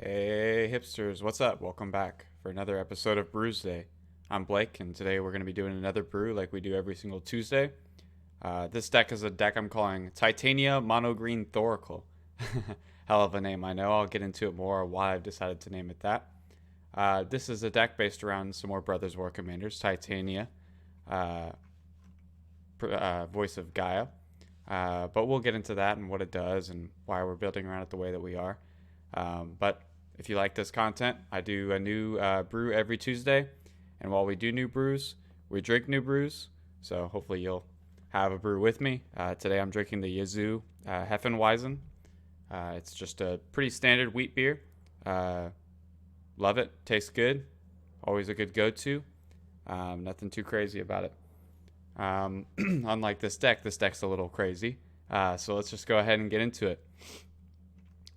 Hey hipsters, what's up? Welcome back for another episode of Brewsday. I'm Blake, and today we're going to be doing another brew like we do every single Tuesday. This deck is a deck I'm calling Titania Mono Green Thoracle. Hell of a name, I know. I'll get into it more why I've decided to name it that. This is a deck based around some more Brothers War Commanders, Titania, uh, voice of Gaea. But we'll get into that and what it does and why we're building around it the way that we are. But if you like this content, I do a new brew every Tuesday. And while we do new brews, we drink new brews. So hopefully you'll have a brew with me. Today I'm drinking the Yazoo Hefeweizen. It's just a pretty standard wheat beer. Love it. Tastes good. Always a good go-to. Nothing too crazy about it. Unlike this deck's a little crazy. So let's just go ahead and get into it.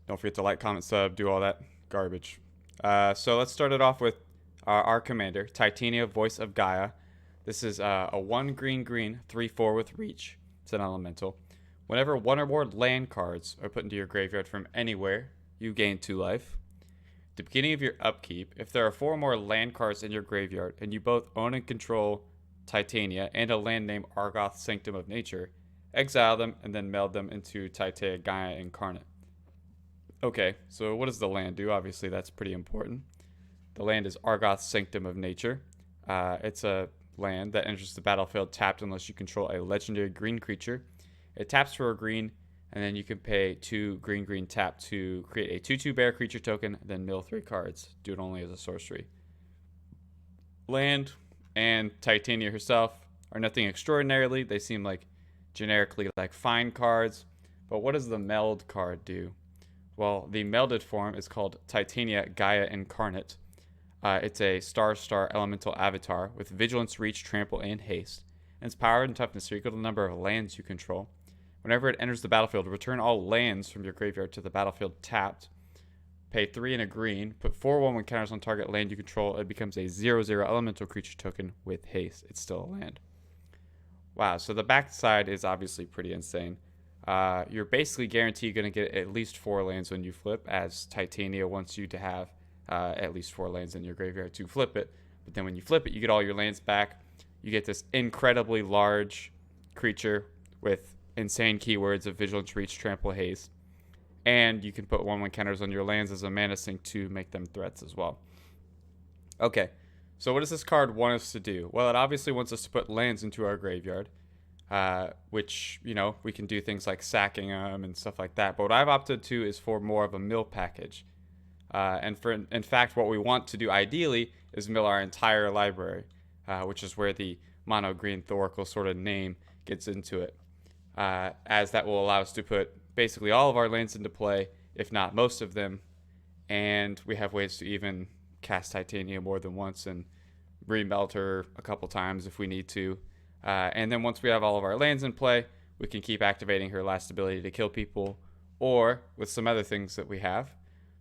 Don't forget to like, comment, sub, do all that garbage. So let's start it off with our commander, Titania, voice of Gaea. This is a 1 green, 3/4 with reach. It's an elemental. Whenever one or more land cards are put into your graveyard from anywhere, you gain 2 life. At the beginning of your upkeep, if there are 4 or more land cards in your graveyard and you both own and control Titania and a land named Argoth Sanctum of Nature, exile them and then meld them into Titania Gaea Incarnate. Okay, so what does the land do? Obviously, that's pretty important. The land is Argoth Sanctum of Nature. It's a land that enters the battlefield tapped unless you control a legendary green creature. It taps for a green, and then you can pay 2 green tap to create a 2/2 bear creature token, then mill 3 cards. Do it only as a sorcery. Land and Titania herself are nothing extraordinarily. They seem like generically like fine cards. But what does the meld card do? Well, the melded form is called Titania Gaea Incarnate. It's a star elemental avatar with vigilance, reach, trample, and haste. And its power and toughness are equal to the number of lands you control. Whenever it enters the battlefield, return all lands from your graveyard to the battlefield tapped. Pay 3 and a green. Put 4/1 counters on target land you control. It becomes a 0/0 elemental creature token with haste. It's still a land. Wow, so the backside is obviously pretty insane. You're basically guaranteed going to get at least 4 lands when you flip, as Titania wants you to have at least 4 lands in your graveyard to flip it. But then when you flip it, you get all your lands back. You get this incredibly large creature with insane keywords of Vigilance, Reach, Trample, Haste. And you can put 1/1 counters on your lands as a mana sink to make them threats as well. Okay, so what does this card want us to do? Well, it obviously wants us to put lands into our graveyard. Which, we can do things like sacking them and stuff like that. But what I've opted to is for more of a mill package. In fact, what we want to do ideally is mill our entire library, which is where the mono green Thoracle sort of name gets into it. As that will allow us to put basically all of our lands into play, if not most of them. And we have ways to even cast Titania more than once and remelt her a couple times if we need to. And then once we have all of our lands in play, we can keep activating her last ability to kill people, or with some other things that we have.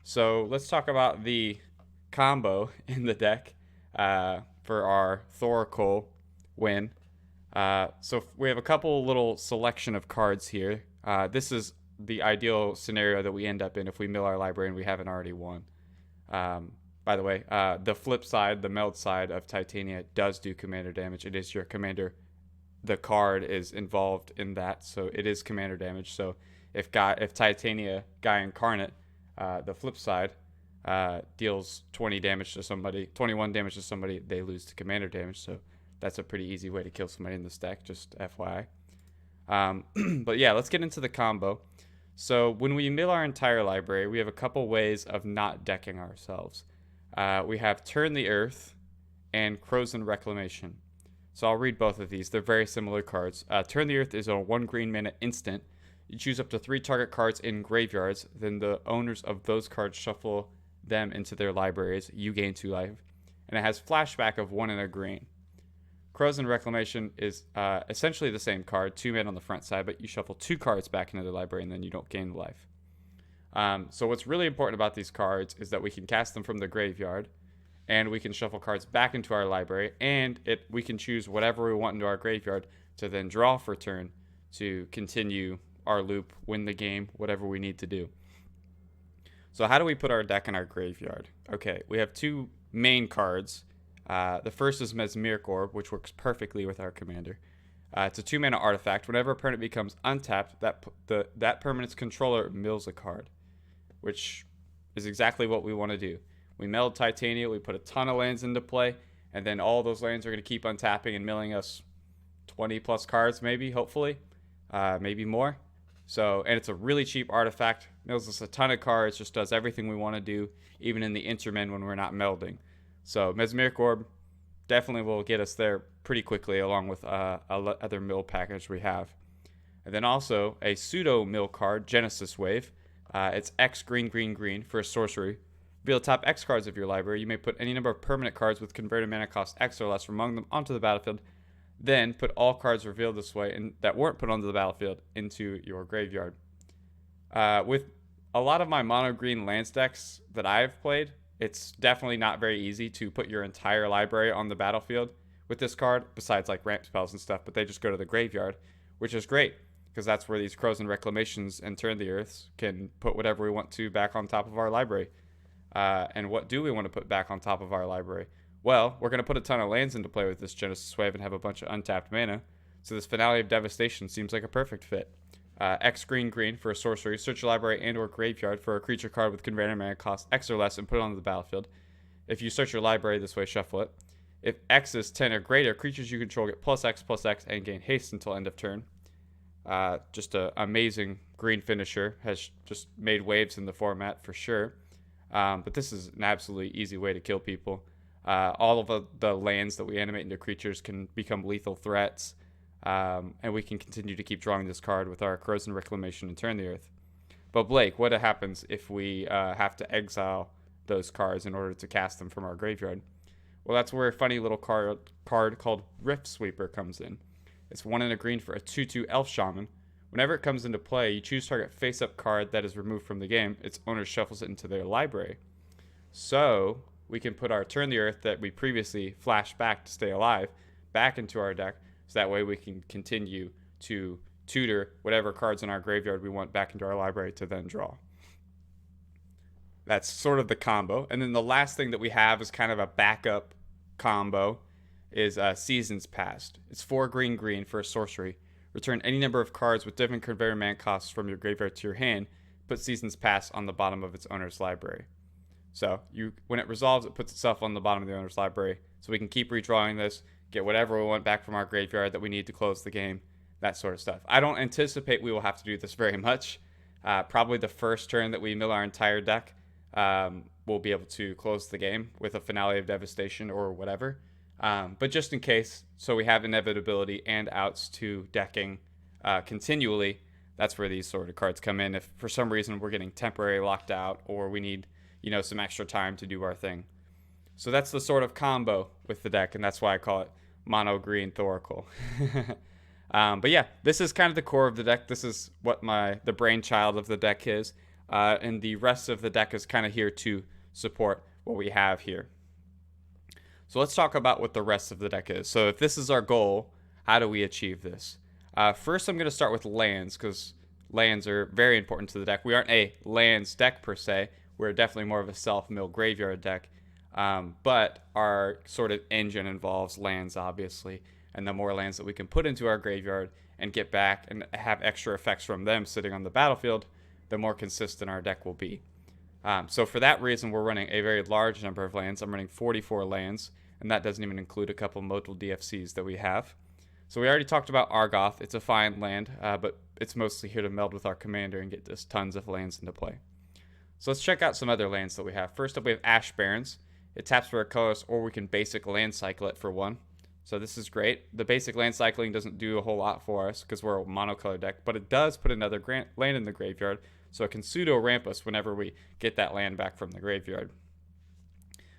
So let's talk about the combo in the deck for our Thoracle win. So we have a couple little selection of cards here. This is the ideal scenario that we end up in if we mill our library and we haven't already won. By the way, the flip side, the meld side of Titania does do commander damage. It is your commander. The card is involved in that, so it is commander damage. So if Titania Gaea Incarnate, the flip side, deals 20 damage to somebody, 21 damage to somebody, they lose to commander damage. So that's a pretty easy way to kill somebody in this deck, just FYI. But yeah, let's get into the combo. So when we mill our entire library, we have a couple ways of not decking ourselves. We have Turn the Earth and Crows and Reclamation. So I'll read both of these. They're very similar cards. Turn the Earth is a 1 green mana instant. You choose up to 3 target cards in graveyards. Then the owners of those cards shuffle them into their libraries. You gain 2 life. And it has flashback of 1 and a green. Crows and Reclamation is essentially the same card. 2 mana on the front side, but you shuffle 2 cards back into the library and then you don't gain life. So what's really important about these cards is that we can cast them from the graveyard. And we can shuffle cards back into our library, and we can choose whatever we want into our graveyard to then draw for turn to continue our loop, win the game, whatever we need to do. So how do we put our deck in our graveyard? Okay, we have two main cards. The first is Mesmeric Orb, which works perfectly with our commander. It's a 2-mana artifact. Whenever a permanent becomes untapped, that permanent's controller mills a card, which is exactly what we want to do. We meld Titania, we put a ton of lands into play, and then all those lands are going to keep untapping and milling us 20 plus cards, maybe, hopefully, maybe more. So, and it's a really cheap artifact. Mills us a ton of cards, just does everything we want to do, even in the intermin when we're not melding. So, Mesmeric Orb definitely will get us there pretty quickly, along with other mill package we have. And then also a pseudo mill card, Genesis Wave. It's X green, green, green for a sorcery. Reveal the top X cards of your library. You may put any number of permanent cards with converted mana cost X or less from among them onto the battlefield. Then put all cards revealed this way and that weren't put onto the battlefield into your graveyard. With a lot of my mono green lands decks that I've played, it's definitely not very easy to put your entire library on the battlefield with this card, besides like ramp spells and stuff, but they just go to the graveyard, which is great because that's where these Crows and Reclamations and Turn the Earths can put whatever we want to back on top of our library. And what do we want to put back on top of our library? Well, we're going to put a ton of lands into play with this Genesis Wave and have a bunch of untapped mana. So this Finale of Devastation seems like a perfect fit. X green green for a sorcery. Search your library and or graveyard for a creature card with converted mana cost X or less and put it onto the battlefield. If you search your library this way, shuffle it. If X is 10 or greater, creatures you control get +X and gain haste until end of turn. Just an amazing green finisher. Has just made waves in the format for sure. But this is an absolutely easy way to kill people. All of the lands that we animate into creatures can become lethal threats. And we can continue to keep drawing this card with our Crows and Reclamation and Turn the Earth. But Blake, what happens if we have to exile those cards in order to cast them from our graveyard? Well, that's where a funny little card called Rift Sweeper comes in. It's 1 and a green for a 2/2 Elf Shaman. Whenever it comes into play, you choose target face-up card that is removed from the game. Its owner shuffles it into their library. So we can put our Turn the Earth that we previously flashed back to stay alive back into our deck, so that way we can continue to tutor whatever cards in our graveyard we want back into our library to then draw. That's sort of the combo. And then the last thing that we have is kind of a backup combo is Seasons Past. It's 4 green green for a sorcery. Return any number of cards with different converted mana costs from your graveyard to your hand. Put Seasons Past on the bottom of its owner's library. So when it resolves, it puts itself on the bottom of the owner's library. So we can keep redrawing this, get whatever we want back from our graveyard that we need to close the game, that sort of stuff. I don't anticipate we will have to do this very much. Probably the first turn that we mill our entire deck, we'll be able to close the game with a Finale of Devastation or whatever. But just in case, so we have inevitability and outs to decking continually, that's where these sort of cards come in. If for some reason we're getting temporarily locked out or we need, some extra time to do our thing. So that's the sort of combo with the deck, and that's why I call it Mono Green Thoracle. But yeah, this is kind of the core of the deck. This is what the brainchild of the deck is, and the rest of the deck is kind of here to support what we have here. So let's talk about what the rest of the deck is. So if this is our goal, how do we achieve this? First, I'm going to start with lands, because lands are very important to the deck. We aren't a lands deck per se. We're definitely more of a self-mill graveyard deck. But our sort of engine involves lands, obviously. And the more lands that we can put into our graveyard and get back and have extra effects from them sitting on the battlefield, the more consistent our deck will be. So for that reason, we're running a very large number of lands. I'm running 44 lands, and that doesn't even include a couple modal DFCs that we have. So we already talked about Argoth. It's a fine land, but it's mostly here to meld with our commander and get us tons of lands into play. So let's check out some other lands that we have. First up, we have Ash Barrens. It taps for a colorless, or we can basic land cycle it for 1. So this is great. The basic land cycling doesn't do a whole lot for us because we're a monocolor deck, but it does put another land in the graveyard, so it can pseudo ramp us whenever we get that land back from the graveyard.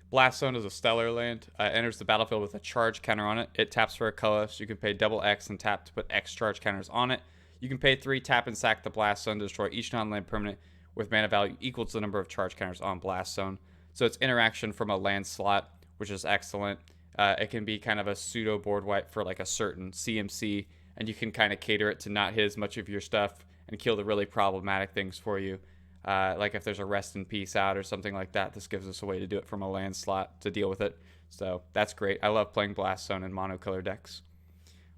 Blast Zone is a stellar land. Enters the battlefield with a charge counter on it. It taps for a colorless. You can pay double X and tap to put X charge counters on it. You can pay 3, tap and sack the Blast Zone to destroy each non-land permanent with mana value equal to the number of charge counters on Blast Zone. So it's interaction from a land slot, which is excellent. It can be kind of a pseudo board wipe for like a certain CMC, and you can kind of cater it to not hit as much of your stuff and kill the really problematic things for you. Like if there's a rest in peace out or something like that, this gives us a way to do it from a land slot to deal with it. So that's great. I love playing Blast Zone in monocolor decks.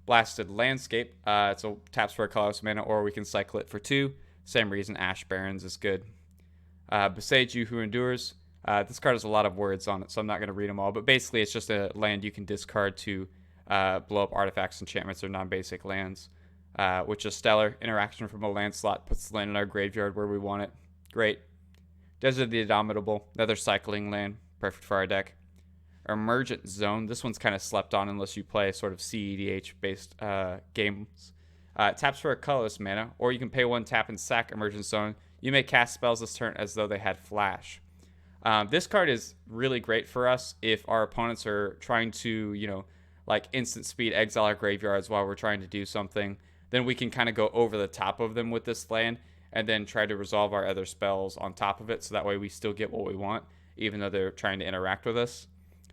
Blasted Landscape. It's a taps for a colorless mana, or we can cycle it for 2. Same reason Ash Barrens is good. Beside You Who Endures. This card has a lot of words on it, so I'm not going to read them all. But basically, it's just a land you can discard to blow up artifacts, enchantments, or non-basic lands. Which is stellar. Interaction from a land slot puts the land in our graveyard where we want it. Great. Desert of the Indomitable. Another cycling land. Perfect for our deck. Emergent Zone. This one's kind of slept on unless you play sort of CEDH-based games. Taps for a colorless mana, or you can pay 1 tap and sack Emergent Zone. You may cast spells this turn as though they had flash. This card is really great for us if our opponents are trying to, like instant speed exile our graveyards while we're trying to do something. Then we can kind of go over the top of them with this land and then try to resolve our other spells on top of it, so that way we still get what we want, even though they're trying to interact with us.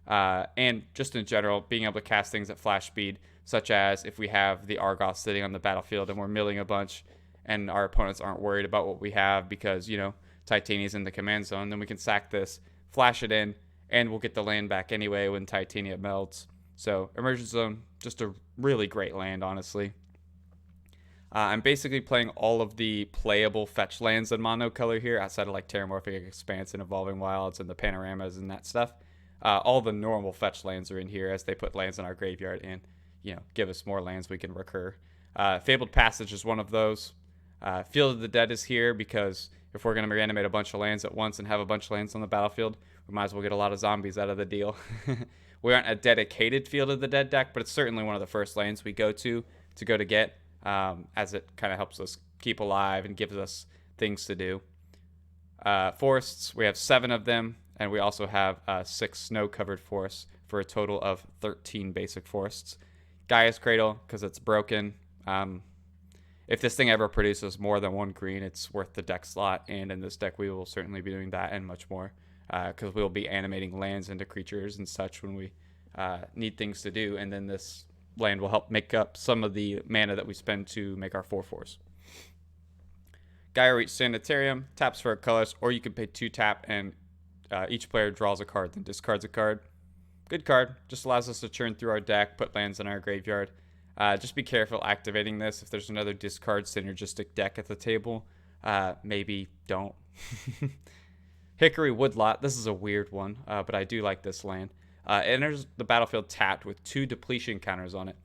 And just in general, being able to cast things at flash speed, such as if we have the Argoth sitting on the battlefield and we're milling a bunch and our opponents aren't worried about what we have because, Titania's in the command zone, then we can sack this, flash it in, and we'll get the land back anyway when Titania melts. So Emergent Zone, just a really great land, honestly. I'm basically playing all of the playable fetch lands in monocolor here, outside of like Terramorphic Expanse and Evolving Wilds and the Panoramas and that stuff. All the normal fetch lands are in here as they put lands in our graveyard and, give us more lands we can recur. Fabled Passage is one of those. Field of the Dead is here because if we're going to reanimate a bunch of lands at once and have a bunch of lands on the battlefield, we might as well get a lot of zombies out of the deal. We aren't a dedicated Field of the Dead deck, but it's certainly one of the first lands we go to get, as it kind of helps us keep alive and gives us things to do. Forests, we have 7 of them, and we also have 6 snow-covered forests for a total of 13 basic forests. Gaia's Cradle, because it's broken. If this thing ever produces more than 1 green, it's worth the deck slot, and in this deck we will certainly be doing that and much more, because we'll be animating lands into creatures and such when we need things to do, and then this land will help make up some of the mana that we spend to make our 4/4s. Gaea Reach Sanitarium, taps for a colorless, or you can pay 2 tap and each player draws a card, then discards a card. Good card, just allows us to churn through our deck, put lands in our graveyard. Just be careful activating this. If there's another discard synergistic deck at the table, maybe don't. Hickory Woodlot, this is a weird one, but I do like this land. It enters the battlefield tapped with 2 depletion counters on it.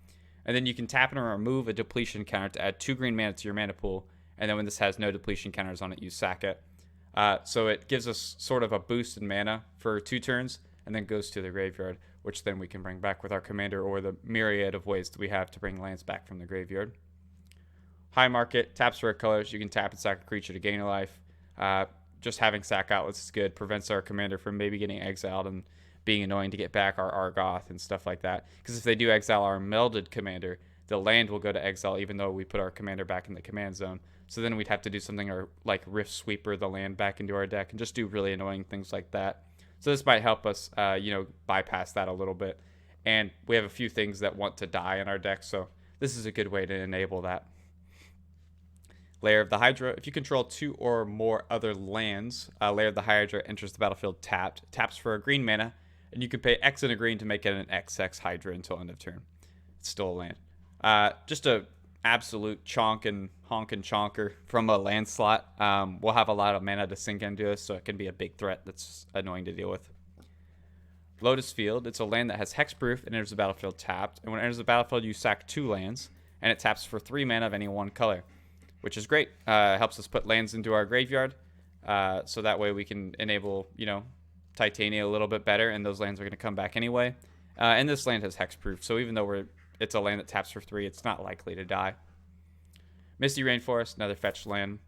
And then you can tap and remove a depletion counter to add 2 green mana to your mana pool. And then when this has no depletion counters on it, you sack it. So it gives us sort of a boost in mana for 2 turns, and then goes to the graveyard, which then we can bring back with our commander or the myriad of ways that we have to bring lands back from the graveyard. High Market, taps for colors. You can tap and sack a creature to gain a life. Just having sack outlets is good. Prevents our commander from maybe getting exiled and being annoying to get back our Argoth and stuff like that. Because if they do exile our melded commander, the land will go to exile even though we put our commander back in the command zone. So then we'd have to do something like Rift Sweeper the land back into our deck and just do really annoying things like that. So this might help us, bypass that a little bit. And we have a few things that want to die in our deck, so this is a good way to enable that. Lair of the Hydra. If you control 2 or more other lands, Lair of the Hydra enters the battlefield tapped. Taps for a green mana, and you can pay X and a green to make it an XX Hydra until end of turn. It's still a land. Just a absolute chonk and honk and chonker from a land slot. We'll have a lot of mana to sink into us, so it can be a big threat that's annoying to deal with. Lotus Field. It's a land that has hexproof and enters the battlefield tapped. And when it enters the battlefield, you sack 2 lands, and it taps for 3 mana of any one color, which is great. It helps us put lands into our graveyard, so that way we can enable, Titania a little bit better, and those lands are going to come back anyway. And this land has hexproof, so even though it's a land that taps for 3, it's not likely to die. Misty Rainforest, another fetch land.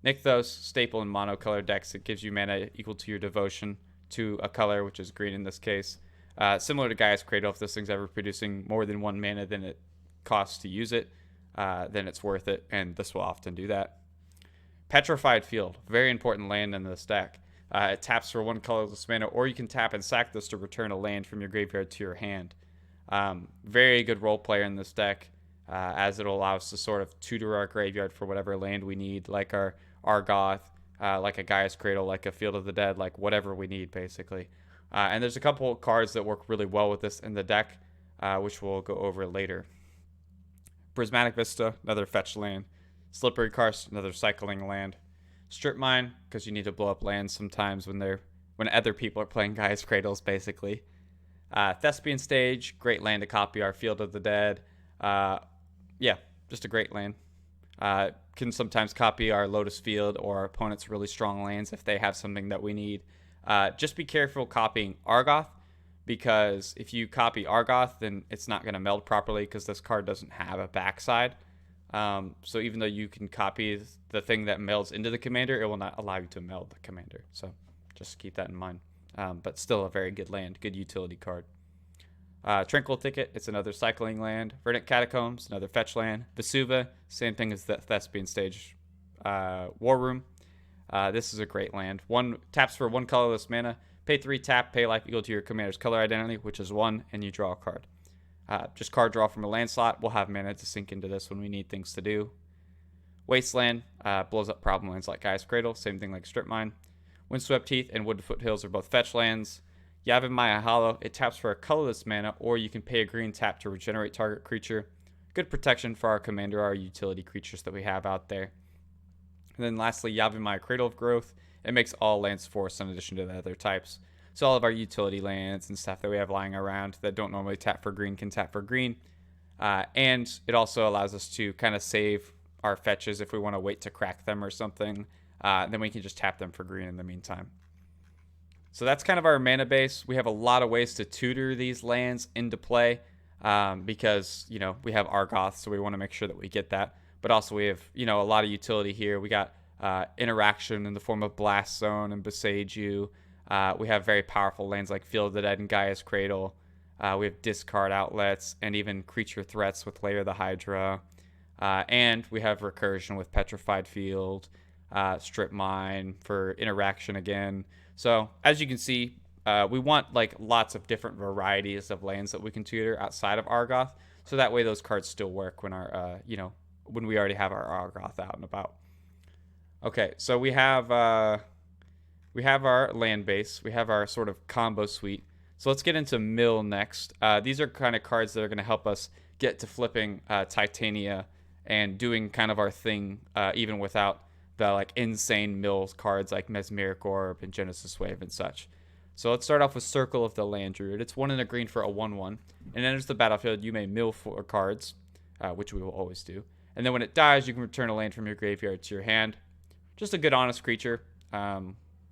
Nykthos, staple in monocolor decks. It gives you mana equal to your devotion to a color, which is green in this case. Similar to Gaia's Cradle, if this thing's ever producing more than 1 mana than it costs to use it, then it's worth it, and this will often do that. Petrified Field, very important land in this deck. It taps for 1 colorless mana, or you can tap and sack this to return a land from your graveyard to your hand. Very good role player in this deck, as it'll allow us to sort of tutor our graveyard for whatever land we need, like our Argoth, like a Gaia's Cradle, like a Field of the Dead, like whatever we need, basically. And there's a couple cards that work really well with this in the deck, which we'll go over later. Prismatic Vista, another fetch land. Slippery Karst, another cycling land. Strip Mine, because you need to blow up lands sometimes when other people are playing Gaia's Cradles, basically. Thespian Stage, great land to copy our Field of the Dead. Yeah, just a great land. Can sometimes copy our Lotus Field or our opponent's really strong lands if they have something that we need. Just be careful copying Argoth, because if you copy Argoth, then it's not going to meld properly because this card doesn't have a backside. So even though you can copy the thing that melds into the commander, it will not allow you to meld the commander. So just keep that in mind. But still a very good land, good utility card. Tranquil Thicket, it's another cycling land. Verdant Catacombs, another fetch land. Vesuva, same thing as the Thespian Stage. War Room, this is a great land. One taps for 1 colorless mana. Pay 3 tap, pay life equal to your commander's color identity, which is 1, and you draw a card. Just card draw from a land slot. We'll have mana to sink into this when we need things to do. Wasteland, blows up problem lands like Gaia's Cradle, same thing like Strip Mine. Windswept Heath and Wooded Foothills are both fetch lands. Yavimaya Hollow, it taps for a colorless mana, or you can pay a green tap to regenerate target creature. Good protection for our commander, our utility creatures that we have out there. And then lastly, Yavimaya Cradle of Growth. It makes all lands force in addition to the other types. So all of our utility lands and stuff that we have lying around that don't normally tap for green can tap for green. And it also allows us to kind of save our fetches if we want to wait to crack them or something. Then we can just tap them for green in the meantime. So that's kind of our mana base. We have a lot of ways to tutor these lands into play because, we have Argoth, so we want to make sure that we get that. But also we have, a lot of utility here. We got interaction in the form of Blast Zone and Besage You. We have very powerful lands like Field of the Dead and Gaia's Cradle. We have discard outlets and even creature threats with Lair the Hydra. And we have recursion with Petrified Field, Strip Mine for interaction again. So as you can see, we want lots of different varieties of lands that we can tutor outside of Argoth. So that way those cards still work when when we already have our Argoth out and about. Okay, so we have our land base. We have our sort of combo suite. So let's get into mill next. These are kind of cards that are going to help us get to flipping Titania and doing kind of our thing, even without the insane mill cards like Mesmeric Orb and Genesis Wave and such. So let's start off with Circle of the Land Druid. It's 1 and a green for a 1/1. And enters the battlefield, you may mill 4 cards, which we will always do. And then when it dies, you can return a land from your graveyard to your hand. Just a good honest creature.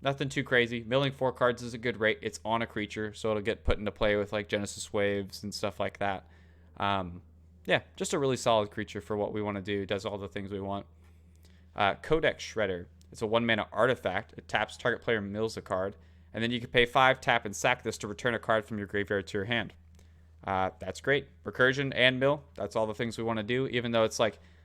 Nothing too crazy. Milling 4 cards is a good rate. It's on a creature, so it'll get put into play with Genesis Waves and stuff like that. Yeah, just a really solid creature for what we want to do. Does all the things we want. Codex Shredder. It's a 1-mana artifact. It taps, target player mills a card, and then you can pay 5, tap, and sack this to return a card from your graveyard to your hand. That's great. Recursion and mill. That's all the things we want to do, even though it's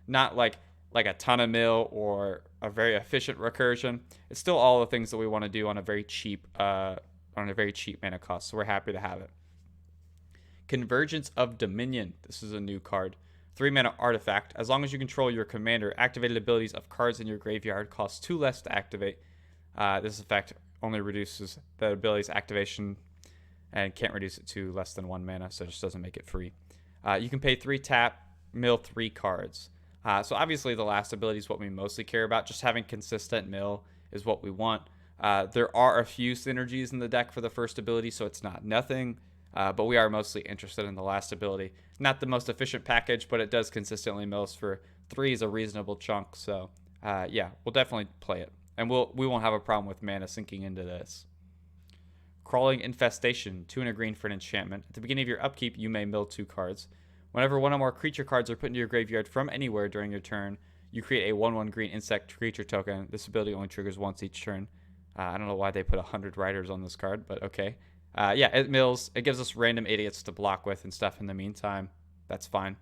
not like a ton of mill or a very efficient recursion. It's still all the things that we want to do on a very cheap mana cost. So we're happy to have it. Convergence of Dominion. This is a new card. 3-mana artifact. As long as you control your commander, activated abilities of cards in your graveyard cost 2 less to activate. This effect only reduces the ability's activation and can't reduce it to less than 1 mana, so it just doesn't make it free. You can pay 3 tap, mill 3 cards. So obviously the last ability is what we mostly care about. Just having consistent mill is what we want. There are a few synergies in the deck for the first ability, so it's not nothing. But we are mostly interested in the last ability. Not the most efficient package, but it does consistently mills for 3 is a reasonable chunk. So yeah, we'll definitely play it. And we won't have a problem with mana sinking into this. Crawling Infestation, 2 and a green for an enchantment. At the beginning of your upkeep, you may mill 2 cards. Whenever 1 or more creature cards are put into your graveyard from anywhere during your turn, you create a 1/1 green insect creature token. This ability only triggers once each turn. I don't know why they put 100 riders on this card, but okay. Yeah, it mills. It gives us random idiots to block with and stuff in the meantime. That's fine.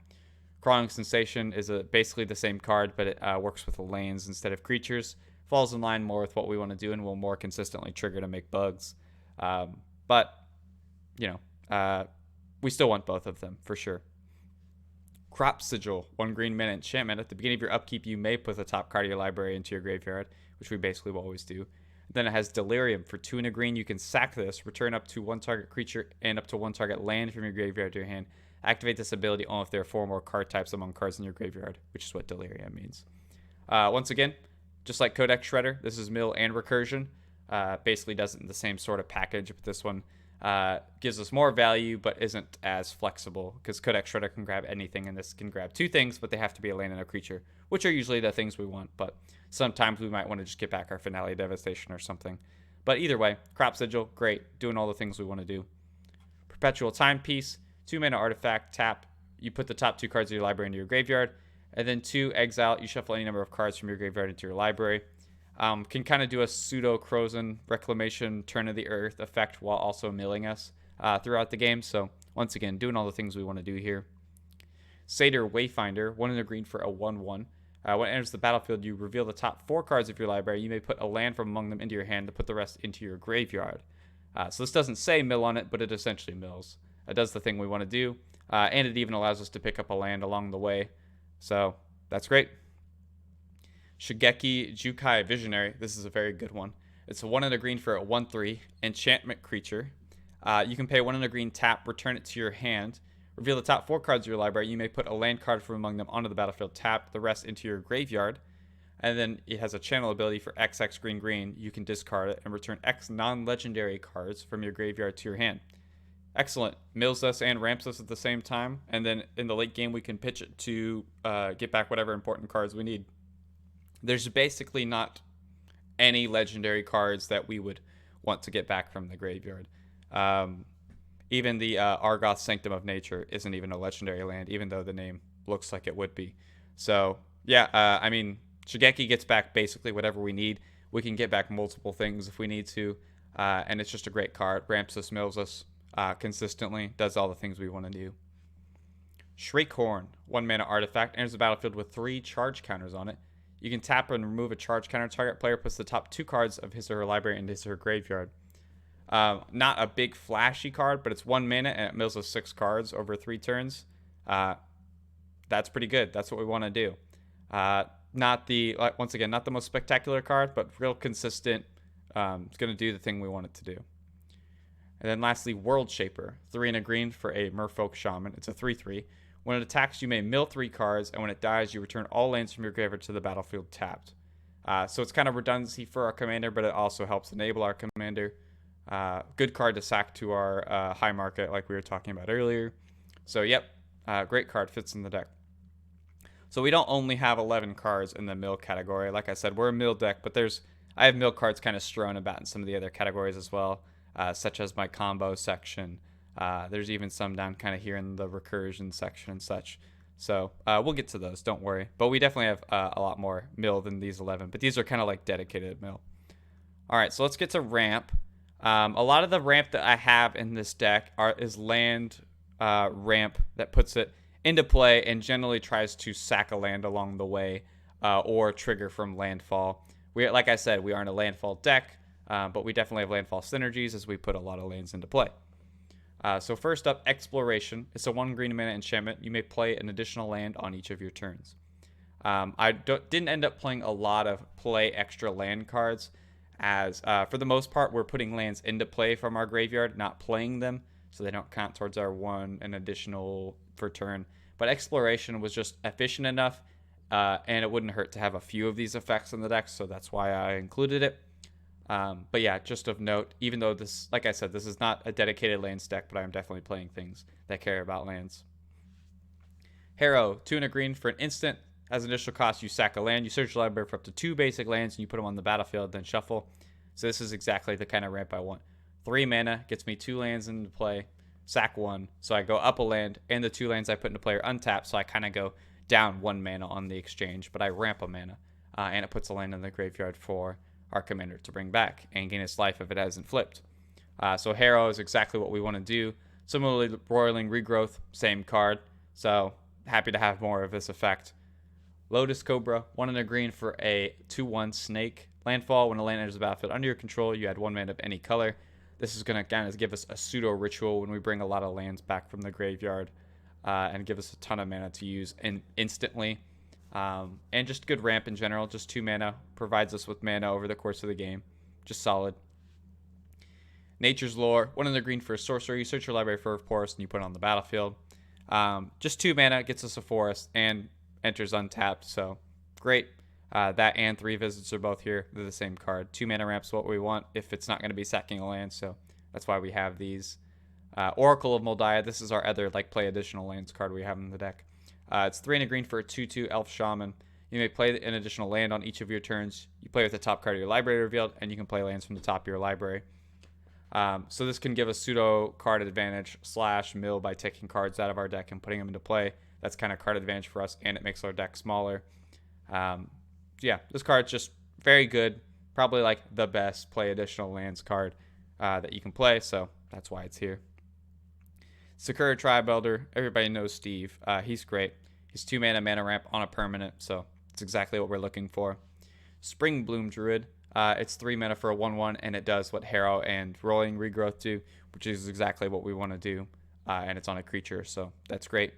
Crawling Sensation is basically the same card, but it works with lanes instead of creatures. Falls in line more with what we want to do and will more consistently trigger to make bugs. But, we still want both of them, for sure. Crop Sigil, 1 green mana enchantment. At the beginning of your upkeep, you may put the top card of your library into your graveyard, which we basically will always do. Then it has Delirium. For 2 and a green, you can sack this, return up to 1 target creature and up to 1 target land from your graveyard to your hand. Activate this ability only if there are 4 more card types among cards in your graveyard, which is what Delirium means. Once again, just like Codex Shredder, this is mill and recursion. Basically does it in the same sort of package, but this one gives us more value but isn't as flexible, because Codex Shredder can grab anything and this can grab 2 things, but they have to be a land and a creature, which are usually the things we want, but sometimes we might want to just get back our Finale Devastation or something. But either way, Crop Sigil, great, doing all the things we want to do. Perpetual Timepiece, 2 mana artifact, tap, you put the top 2 cards of your library into your graveyard, and then 2 exile, you shuffle any number of cards from your graveyard into your library. Can kind of do a pseudo Crozen Reclamation Turn of the Earth effect while also milling us throughout the game. So once again, doing all the things we want to do here. Satyr Wayfinder, 1 and a green for a 1/1. When it enters the battlefield, you reveal the top 4 cards of your library. You may put a land from among them into your hand to put the rest into your graveyard. So this doesn't say mill on it, but it essentially mills. It does the thing we want to do, and it even allows us to pick up a land along the way. So that's great. Shigeki Jukai Visionary. This is a very good one. It's a 1 and a green for a 1/3 enchantment creature. You can pay 1 and a green, tap, return it to your hand. Reveal the top 4 cards of your library. You may put a land card from among them onto the battlefield, tap the rest into your graveyard. And then it has a channel ability for XX green green. You can discard it and return X non-legendary cards from your graveyard to your hand. Excellent. Mills us and ramps us at the same time. And then in the late game, we can pitch it to get back whatever important cards we need. There's basically not any legendary cards that we would want to get back from the graveyard. Even the Argoth Sanctum of Nature isn't even a legendary land, even though the name looks like it would be. So, yeah, I mean, Shigeki gets back basically whatever we need. We can get back multiple things if we need to, and it's just a great card. Ramps us, mills us consistently, does all the things we want to do. Shriekhorn, 1 mana artifact, enters the battlefield with 3 charge counters on it. You can tap and remove a charge counter. Target player puts the top 2 cards of his or her library into his or her graveyard. Not a big flashy card, but it's 1 mana and it mills us 6 cards over 3 turns. That's pretty good. That's what we want to do. Not the once again, not the most spectacular card, but real consistent. It's going to do the thing we want it to do. And then lastly, World Shaper, 3 and a green for a Merfolk Shaman. It's a 3/3. When it attacks, you may mill 3 cards, and when it dies, you return all lands from your graveyard to the battlefield tapped. So it's kind of redundancy for our commander, but it also helps enable our commander. Good card to sack to our high market, like we were talking about earlier. So yep, great card, fits in the deck. So we don't only have 11 cards in the mill category. Like I said, we're a mill deck, but I have mill cards kind of strewn about in some of the other categories as well, such as my combo section. There's even some down kind of here in the recursion section and such. So we'll get to those, don't worry. But we definitely have a lot more mill than these 11, but these are kind of like dedicated mill. All right, so let's get to ramp. A lot of the ramp that I have in this deck is land ramp that puts it into play and generally tries to sack a land along the way or trigger from landfall. Like I said, we aren't a landfall deck, but we definitely have landfall synergies as we put a lot of lands into play. So first up, Exploration. It's a 1 green mana enchantment. You may play an additional land on each of your turns. I didn't end up playing a lot of play extra land cards, as for the most part, we're putting lands into play from our graveyard, not playing them, so they don't count towards our 1 and additional for turn. But Exploration was just efficient enough, and it wouldn't hurt to have a few of these effects in the deck, so that's why I included it. But yeah, just of note, even though this, like I said, this is not a dedicated lands deck, but I'm definitely playing things that care about lands. Harrow, 2 and a green for an instant. As an initial cost, you sack a land. You search your library for up to 2 basic lands, and you put them on the battlefield, then shuffle. So this is exactly the kind of ramp I want. 3 mana, gets me 2 lands into play, sack 1. So I go up a land, and the 2 lands I put into play are untapped, so I kind of go down 1 mana on the exchange, but I ramp a mana. And it puts a land in the graveyard for our commander to bring back and gain its life if it hasn't flipped. So Harrow is exactly what we want to do. Similarly, Roiling Regrowth, same card. So happy to have more of this effect. Lotus Cobra, 1 and a green for a 2/1 snake. Landfall, when a land enters the battlefield under your control, you add 1 mana of any color. This is going to kind of give us a pseudo ritual when we bring a lot of lands back from the graveyard and give us a ton of mana to use instantly. And just good ramp in general. Just 2 mana. Provides us with mana over the course of the game. Just solid. Nature's Lore. 1 in the green for a sorcery. You search your library for a forest and you put it on the battlefield. Just 2 mana. Gets us a forest and enters untapped. So great. That and 3 visits are both here. They're the same card. 2 mana ramps what we want if it's not going to be sacking a land. So that's why we have these. Oracle of Moldiah. This is our other play additional lands card we have in the deck. It's 3 and a green for a 2/2 Elf Shaman. You may play an additional land on each of your turns. You play with the top card of your library revealed, and you can play lands from the top of your library. So this can give us pseudo card advantage / mill by taking cards out of our deck and putting them into play. That's kind of card advantage for us, and it makes our deck smaller. Yeah, this card's just very good. Probably the best play additional lands card that you can play, so that's why it's here. Sakura Tribe Elder. Everybody knows Steve. He's great. He's 2 mana ramp on a permanent, so it's exactly what we're looking for. Spring Bloom Druid. It's 3 mana for a 1/1, and it does what Harrow and Rolling Regrowth do, which is exactly what we want to do. And it's on a creature, so that's great.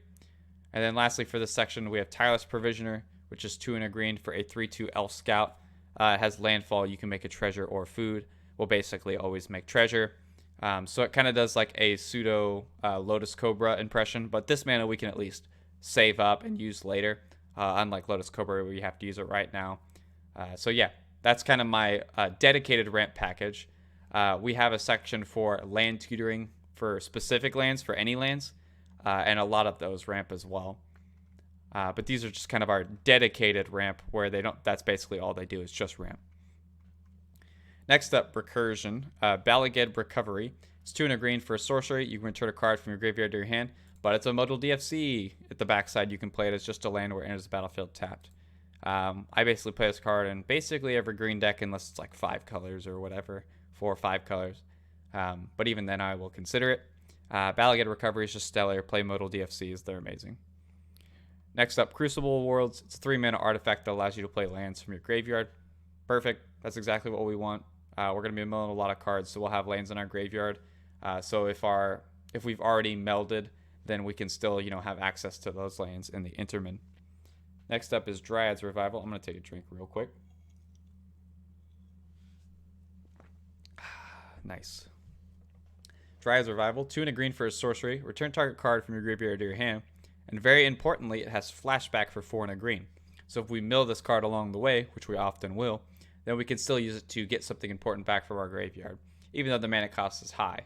And then lastly for this section, we have Tireless Provisioner, which is 2 and a green for a 3/2 Elf Scout. It has landfall. You can make a treasure or food. We'll basically always make treasure. So it kind of does a pseudo Lotus Cobra impression, but this mana we can at least save up and use later, unlike Lotus Cobra where you have to use it right now. So yeah, that's kind of my dedicated ramp package. We have a section for land tutoring for specific lands, for any lands, and a lot of those ramp as well. But these are just kind of our dedicated ramp where that's basically all they do is just ramp. Next up, Recursion. Balaged Recovery. It's 2 and a green for a sorcery. You can return a card from your graveyard to your hand, but it's a modal DFC. At the backside, you can play it as just a land where it enters the battlefield tapped. I basically play this card in basically every green deck unless it's 5 colors or whatever, 4 or 5 colors. But even then, I will consider it. Balaged Recovery is just stellar. Play modal DFCs. They're amazing. Next up, Crucible of Worlds. It's a 3 mana artifact that allows you to play lands from your graveyard. Perfect. That's exactly what we want. We're going to be milling a lot of cards, so we'll have lands in our graveyard. So if we've already melded, then we can still have access to those lands in the intermin. Next up is Dryad's Revival. I'm going to take a drink real quick. Nice. Dryad's Revival. 2 and a green for a sorcery. Return target card from your graveyard to your hand. And very importantly, it has flashback for 4 and a green. So if we mill this card along the way, which we often will, then we can still use it to get something important back from our graveyard, even though the mana cost is high.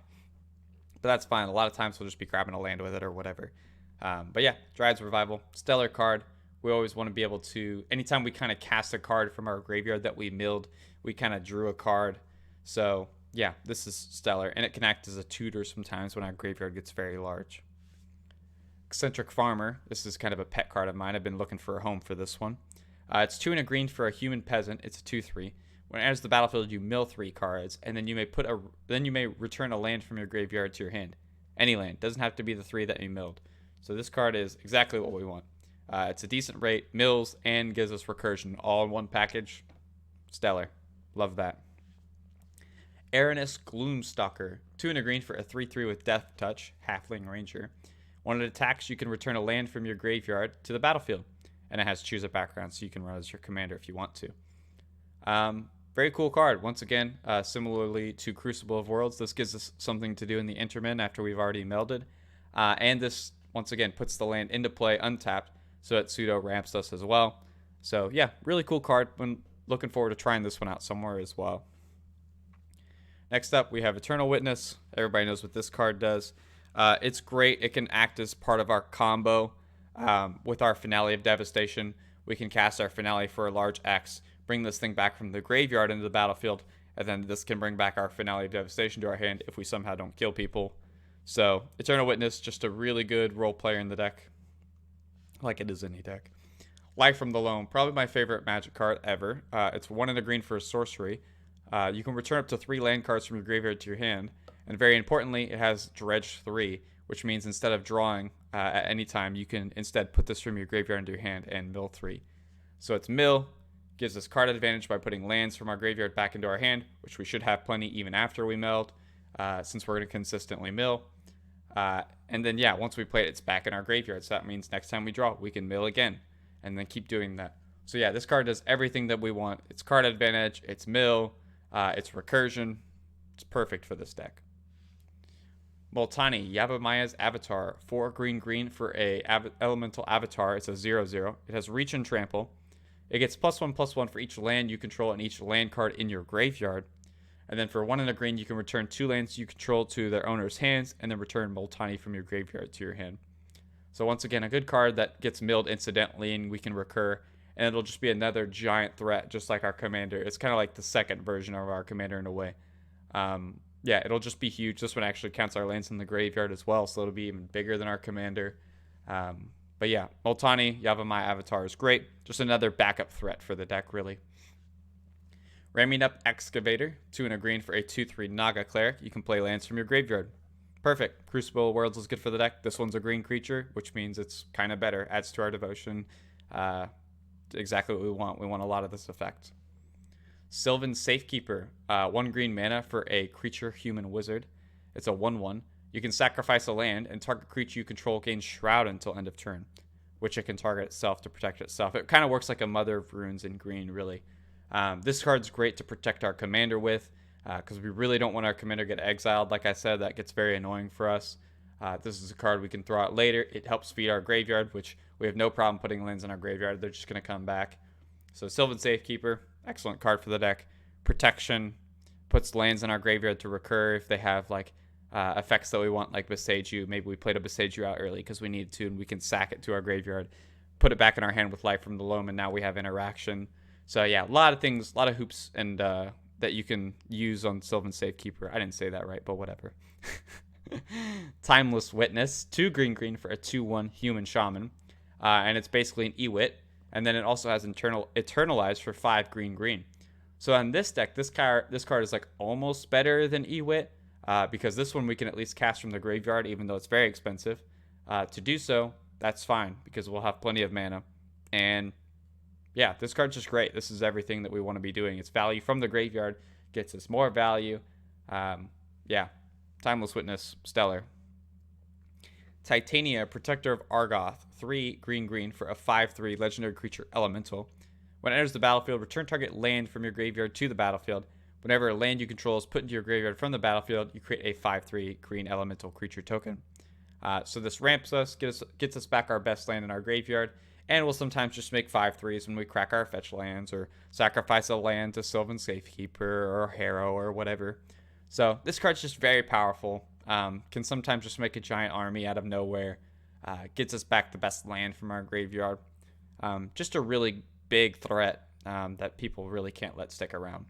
But that's fine. A lot of times we'll just be grabbing a land with it or whatever. But yeah, Dryad's Revival, stellar card. We always want to be able to, anytime we kind of cast a card from our graveyard that we milled, we kind of drew a card. So yeah, this is stellar. And it can act as a tutor sometimes when our graveyard gets very large. Eccentric Farmer. This is kind of a pet card of mine. I've been looking for a home for this one. It's 2 and a green for a human peasant. It's a 2/3. When it enters the battlefield, you mill 3 cards, and then you may return a land from your graveyard to your hand. Any land. Doesn't have to be the 3 that you milled. So this card is exactly what we want. It's a decent rate, mills, and gives us recursion all in one package. Stellar. Love that. Aranus Gloomstalker. 2 and a green for a 3/3 with Death Touch, Halfling Ranger. When it attacks, you can return a land from your graveyard to the battlefield. And it has choose a background, so you can run as your commander if you want to. Very cool card. Once again, similarly to Crucible of Worlds, this gives us something to do in the intermin after we've already melded. And this, once again, puts the land into play untapped, so it pseudo ramps us as well. So yeah, really cool card. I'm looking forward to trying this one out somewhere as well. Next up, we have Eternal Witness. Everybody knows what this card does. It's great. It can act as part of our combo. With our Finale of Devastation, we can cast our Finale for a large X, bring this thing back from the graveyard into the battlefield, and then this can bring back our Finale of Devastation to our hand if we somehow don't kill people. So, Eternal Witness, just a really good role player in the deck, like it is any deck. Life from the Loam, probably my favorite Magic card ever. It's 1 and a green for a sorcery. You can return up to 3 land cards from your graveyard to your hand, and very importantly, it has Dredge 3, which means instead of drawing at any time, you can instead put this from your graveyard into your hand and mill 3. So it's mill, gives us card advantage by putting lands from our graveyard back into our hand, which we should have plenty even after we meld, since we're going to consistently mill. And then, yeah, once we play it, it's back in our graveyard. So that means next time we draw, we can mill again. and then keep doing that. So yeah, this card does everything that we want. It's card advantage, it's mill, it's recursion. It's perfect for this deck. Multani, Yavamaya's Avatar. 4 green for a elemental avatar. It's a 0/0. It has reach and trample. It gets +1/+1 for each land you control and each land card in your graveyard. And then for 1 and a green, you can return 2 lands you control to their owner's hands, and then return Multani from your graveyard to your hand. So once again, a good card that gets milled incidentally, and we can recur, and it'll just be another giant threat, just like our commander. It's kind of like the second version of our commander in a way. Yeah, it'll just be huge. This one actually counts our lands in the graveyard as well, so it'll be even bigger than our commander. But yeah, Multani, Yavamaya Avatar is great. Just another backup threat for the deck, really. Ramming Up Excavator, 2 and a green for a 2/3 Naga Cleric. You can play lands from your graveyard. Perfect. Crucible of Worlds is good for the deck. This one's a green creature, which means it's kind of better. Adds to our devotion. Exactly what we want. We want a lot of this effect. Sylvan Safekeeper, 1 green mana for a creature human wizard. It's a 1/1. You can sacrifice a land, and target creature you control gains Shroud until end of turn, which it can target itself to protect itself. It kind of works like a Mother of Runes in green, really. This card's great to protect our commander with, because we really don't want our commander to get exiled. Like I said, that gets very annoying for us. This is a card we can throw out later. It helps feed our graveyard, which we have no problem putting lands in our graveyard. They're just going to come back. So Sylvan Safekeeper, excellent card for the deck. Protection, puts lands in our graveyard to recur if they have like effects that we want, like Boseiju. Maybe we played a Boseiju out early because we needed to, and we can sack it to our graveyard, put it back in our hand with Life from the Loam, and now we have interaction. So yeah, a lot of things, a lot of hoops and that you can use on Sylvan Safekeeper. I didn't say that right, but whatever. Timeless Witness, 2 green for a 2/1 human shaman. And it's basically an Ewit. And then it also has Eternalize for 5 green. So on this deck, this card is like almost better than Ewit, because this one we can at least cast from the graveyard, even though it's very expensive. To do so, that's fine, because we'll have plenty of mana. And yeah, this card's just great. This is everything that we want to be doing. It's value from the graveyard, gets us more value. Yeah, Timeless Witness, stellar. Titania, Protector of Argoth, 3 green for a 5/3 legendary creature elemental. When it enters the battlefield, return target land from your graveyard to the battlefield. Whenever a land you control is put into your graveyard from the battlefield, you create a 5/3 green elemental creature token. So this ramps us, gets us back our best land in our graveyard, and we'll sometimes just make 5/3s when we crack our fetch lands or sacrifice a land to Sylvan Safekeeper or Harrow or whatever. So this card's just very powerful. Can sometimes just make a giant army out of nowhere. Gets us back the best land from our graveyard. Just a really big threat that people really can't let stick around.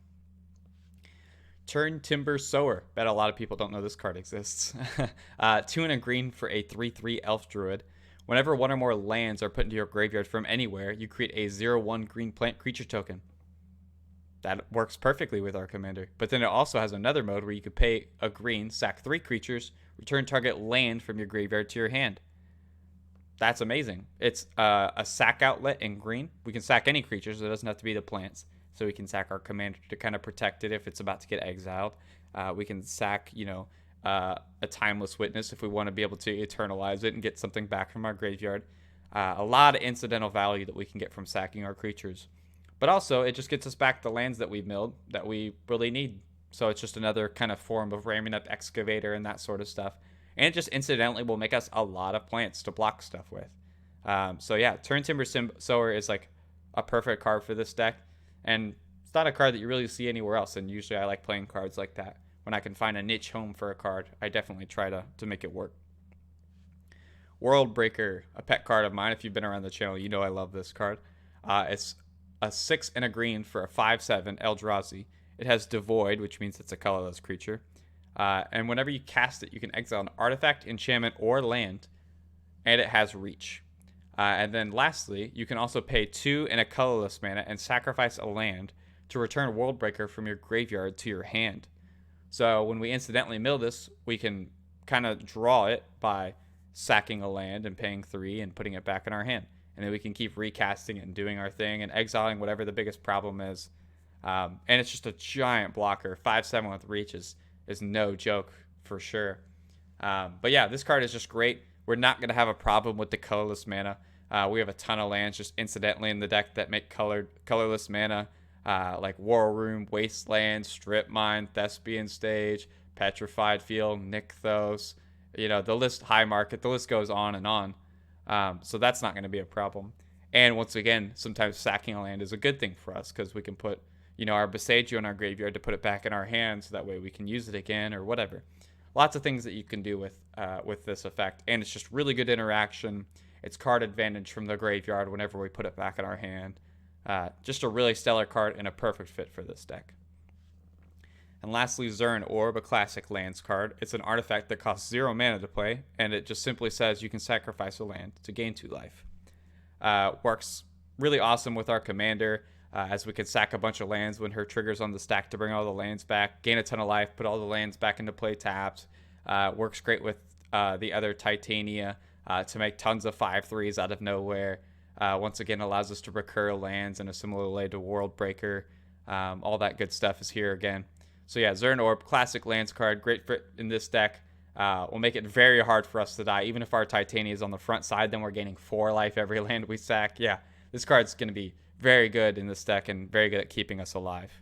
Turn Timber Sower. Bet a lot of people don't know this card exists. 2 and a green for a 3/3 Elf Druid. Whenever 1 or more lands are put into your graveyard from anywhere, you create a 0/1 green plant creature token. That works perfectly with our commander. But then it also has another mode where you could pay a green, sack 3 creatures, return target land from your graveyard to your hand. That's amazing. It's a sack outlet in green. We can sack any creatures. It doesn't have to be the plants. So we can sack our commander to kind of protect it if it's about to get exiled. We can sack, a Timeless Witness if we want to be able to eternalize it and get something back from our graveyard. A lot of incidental value that we can get from sacking our creatures. But also, it just gets us back the lands that we've milled that we really need. So it's just another kind of form of ramming up Excavator and that sort of stuff. And it just incidentally will make us a lot of plants to block stuff with. So yeah, Turn Timber Sower is like a perfect card for this deck. And it's not a card that you really see anywhere else. And usually I like playing cards like that. When I can find a niche home for a card, I definitely try to make it work. World Breaker, a pet card of mine. If you've been around the channel, you know I love this card. It's a 6 and a green for a 5/7 Eldrazi. It has Devoid, which means it's a colorless creature. And whenever you cast it, you can exile an artifact, enchantment, or land. And it has Reach. And then lastly, you can also pay 2 and a colorless mana and sacrifice a land to return Worldbreaker from your graveyard to your hand. So when we incidentally mill this, we can kind of draw it by sacking a land and paying 3 and putting it back in our hand. And then we can keep recasting it and doing our thing and exiling whatever the biggest problem is. And it's just a giant blocker. 5/7 with Reach is no joke for sure. But yeah, this card is just great. We're not going to have a problem with the colorless mana. We have a ton of lands just incidentally in the deck that make colorless mana, like War Room, Wasteland, Strip Mine, Thespian Stage, Petrified Field, Nykthos. The list, High Market, the list goes on and on. So that's not going to be a problem. And once again, sometimes sacking a land is a good thing for us because we can put, our Besagio in our graveyard to put it back in our hand so that way we can use it again or whatever. Lots of things that you can do with this effect, and it's just really good interaction. It's card advantage from the graveyard whenever we put it back in our hand. Just a really stellar card and a perfect fit for this deck. And lastly, Zern Orb, a classic lands card. It's an artifact that costs 0 mana to play, and it just simply says you can sacrifice a land to gain 2 life. Works really awesome with our commander, as we can sack a bunch of lands when her trigger's on the stack to bring all the lands back, gain a ton of life, put all the lands back into play tapped. Works great with the other Titania to make tons of 5/3s out of nowhere. Once again, allows us to recur lands in a similar way to World Breaker. All that good stuff is here again. So yeah, Zern Orb, classic lands card, great fit in this deck. Will make it very hard for us to die. Even if our Titania is on the front side, then we're gaining 4 life every land we sack. Yeah, this card's going to be very good in this deck and very good at keeping us alive.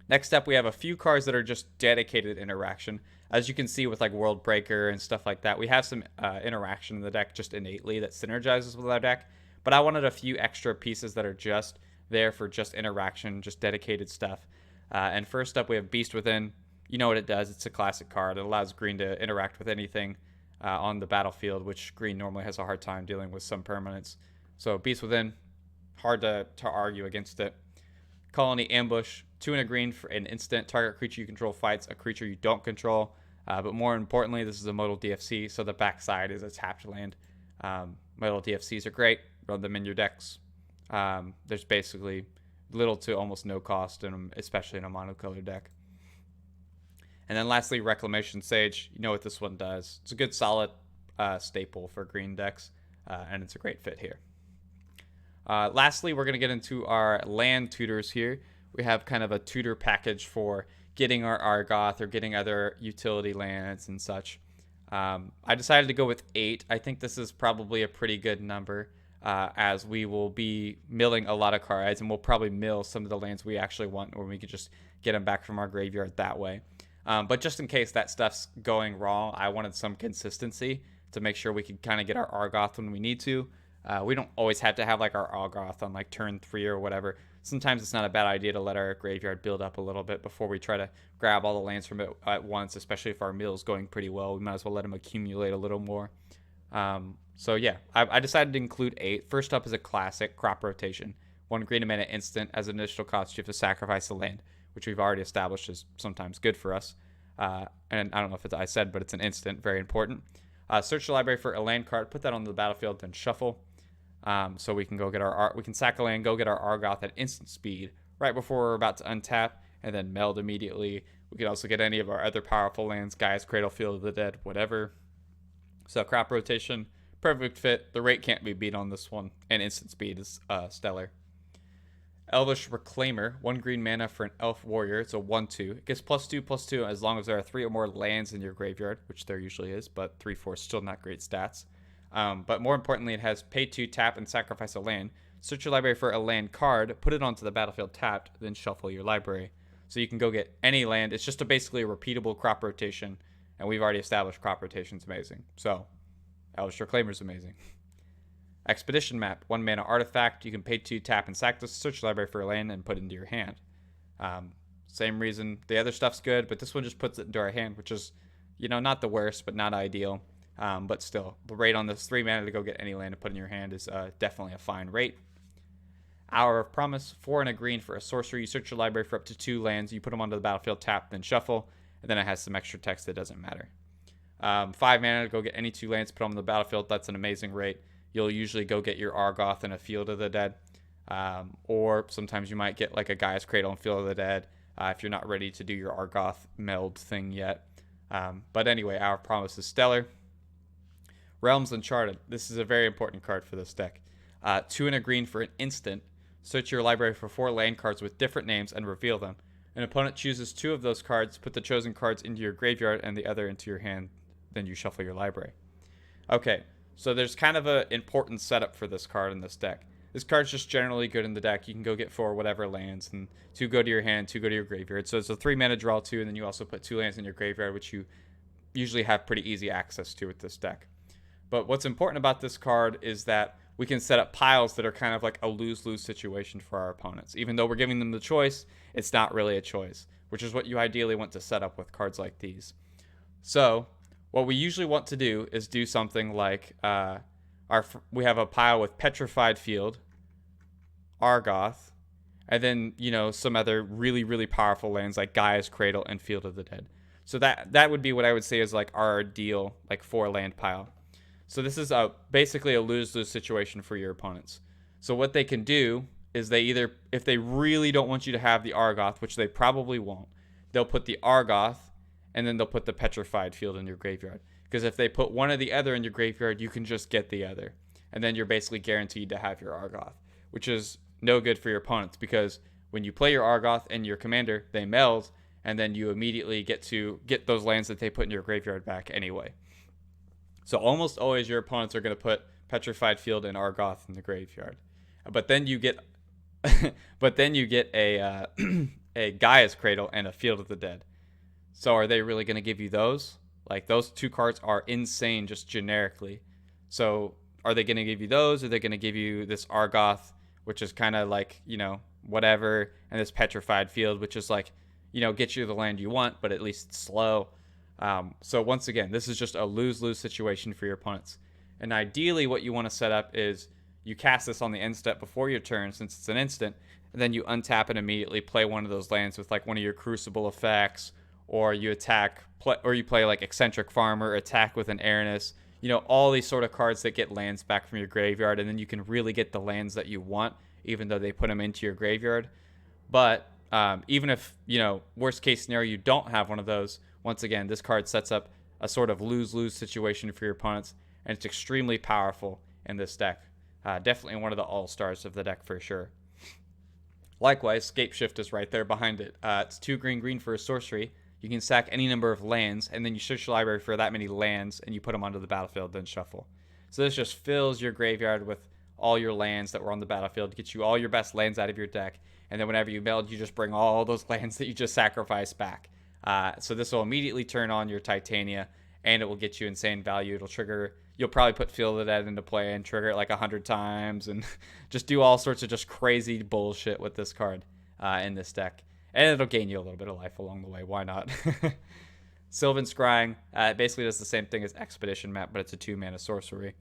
Next up, we have a few cards that are just dedicated interaction. As you can see with like World Breaker and stuff like that, we have some interaction in the deck just innately that synergizes with our deck. But I wanted a few extra pieces that are just there for just interaction, just dedicated stuff. And first up, we have Beast Within. You know what it does. It's a classic card. It allows green to interact with anything on the battlefield, which green normally has a hard time dealing with some permanents. So Beast Within, hard to argue against it. Colony Ambush, 2 and a green for an instant. Target creature you control fights a creature you don't control. But more importantly, this is a modal DFC, so the backside is a tapped land. Modal DFCs are great. Run them in your decks. There's basically little to almost no cost in them, especially in a monocolor deck. And then lastly, Reclamation Sage. You know what this one does. It's a good solid staple for green decks, and it's a great fit here. Lastly, we're going to get into our land tutors here. We have kind of a tutor package for getting our Argoth or getting other utility lands and such. I decided to go with 8. I think this is probably a pretty good number, as we will be milling a lot of cards, and we'll probably mill some of the lands we actually want, or we could just get them back from our graveyard that way. But just in case that stuff's going wrong, I wanted some consistency to make sure we could kind of get our Argoth when we need to. We don't always have to have like our Argoth on like turn 3 or whatever. Sometimes it's not a bad idea to let our graveyard build up a little bit before we try to grab all the lands from it at once, especially if our mill's going pretty well. We might as well let them accumulate a little more. So yeah, I decided to include 8. First up is a classic, Crop Rotation. 1 green a mana instant. As an initial cost, you have to sacrifice a land, which we've already established is sometimes good for us. And I don't know if I said, but it's an instant, very important. Search the library for a land card, put that on the battlefield, then shuffle. So we can go get we can sack a land, go get our Argoth at instant speed right before we're about to untap, and then meld immediately. We can also get any of our other powerful lands, Gaia's Cradle, Field of the Dead, whatever. So Crop Rotation, perfect fit. The rate can't be beat on this one, and instant speed is stellar. Elvish Reclaimer, 1 green mana for an elf warrior. It's a 1/2. It gets +2/+2 as long as there are 3 or more lands in your graveyard, which there usually is, but 3/4 is still not great stats. But more importantly, it has pay 2, tap, and sacrifice a land. Search your library for a land card, put it onto the battlefield tapped, then shuffle your library. So you can go get any land. It's just basically a repeatable crop rotation, and we've already established crop rotation's amazing. So Elvish Reclaimer's amazing. Expedition Map, 1 mana artifact. You can pay 2, tap, and sack this. Search the library for a land and put it into your hand. Same reason. The other stuff's good, but this one just puts it into our hand, which is, not the worst, but not ideal. But still, the rate on this 3 mana to go get any land to put in your hand is definitely a fine rate. Hour of Promise, 4 and a green for a sorcery. You search your library for up to 2 lands. You put them onto the battlefield, tap, then shuffle, and then it has some extra text that doesn't matter. 5 mana to go get any 2 lands, put them on the battlefield. That's an amazing rate. You'll usually go get your Argoth in a Field of the Dead, or sometimes you might get like a Gaia's Cradle and Field of the Dead if you're not ready to do your Argoth meld thing yet. But anyway, Hour of Promise is stellar. Realms Uncharted. This is a very important card for this deck. 2 and a green for an instant. Search your library for 4 land cards with different names and reveal them. An opponent chooses 2 of those cards, put the chosen cards into your graveyard and the other into your hand. Then you shuffle your library. Okay, So there's kind of an important setup for this card in this deck. This card's just generally good in the deck. You can go get 4 whatever lands, and 2 go to your hand, 2 go to your graveyard. So it's a 3 mana draw 2, and then you also put 2 lands in your graveyard, which you usually have pretty easy access to with this deck. But what's important about this card is that we can set up piles that are kind of like a lose-lose situation for our opponents. Even though we're giving them the choice, it's not really a choice, which is what you ideally want to set up with cards like these. So what we usually want to do is do something like we have a pile with Petrified Field, Argoth, and then, some other really, really powerful lands like Gaia's Cradle and Field of the Dead. So that would be what I would say is like our ideal 4-land pile. So this is basically a lose-lose situation for your opponents. So what they can do is if they really don't want you to have the Argoth, which they probably won't, they'll put the Argoth, and then they'll put the Petrified Field in your graveyard. Because if they put one or the other in your graveyard, you can just get the other. And then you're basically guaranteed to have your Argoth, which is no good for your opponents, because when you play your Argoth and your commander, they meld, and then you immediately get to get those lands that they put in your graveyard back anyway. So almost always your opponents are going to put Petrified Field and Argoth in the graveyard. But then you get a a Gaia's Cradle and a Field of the Dead. So are they really going to give you those? Like, those 2 cards are insane just generically. So are they going to give you those? Or are they going to give you this Argoth, which is kind of like, whatever, and this Petrified Field, which is like, get you the land you want, but at least it's slow. So once again, this is just a lose-lose situation for your opponents. And ideally what you want to set up is you cast this on the end step before your turn, since it's an instant, and then you untap and immediately play one of those lands with like one of your Crucible effects, or you play like Eccentric Farmer, attack with an Aranus, all these sort of cards that get lands back from your graveyard, and then you can really get the lands that you want, even though they put them into your graveyard. But even if, worst case scenario, you don't have one of those, once again, this card sets up a sort of lose-lose situation for your opponents, and it's extremely powerful in this deck. Definitely one of the all-stars of the deck for sure. Likewise, Scape Shift is right there behind it. It's 2 green for a sorcery. You can sack any number of lands, and then you search your library for that many lands, and you put them onto the battlefield, then shuffle. So this just fills your graveyard with all your lands that were on the battlefield, gets you all your best lands out of your deck, and then whenever you meld, you just bring all those lands that you just sacrificed back. So this will immediately turn on your Titania, and it will get you insane value. It'll trigger, you'll probably put Field of the Dead into play and trigger it like 100 times, and just do all sorts of just crazy bullshit with this card in this deck. And it'll gain you a little bit of life along the way. Why not? Sylvan Scrying basically does the same thing as Expedition Map, but it's a 2-mana sorcery.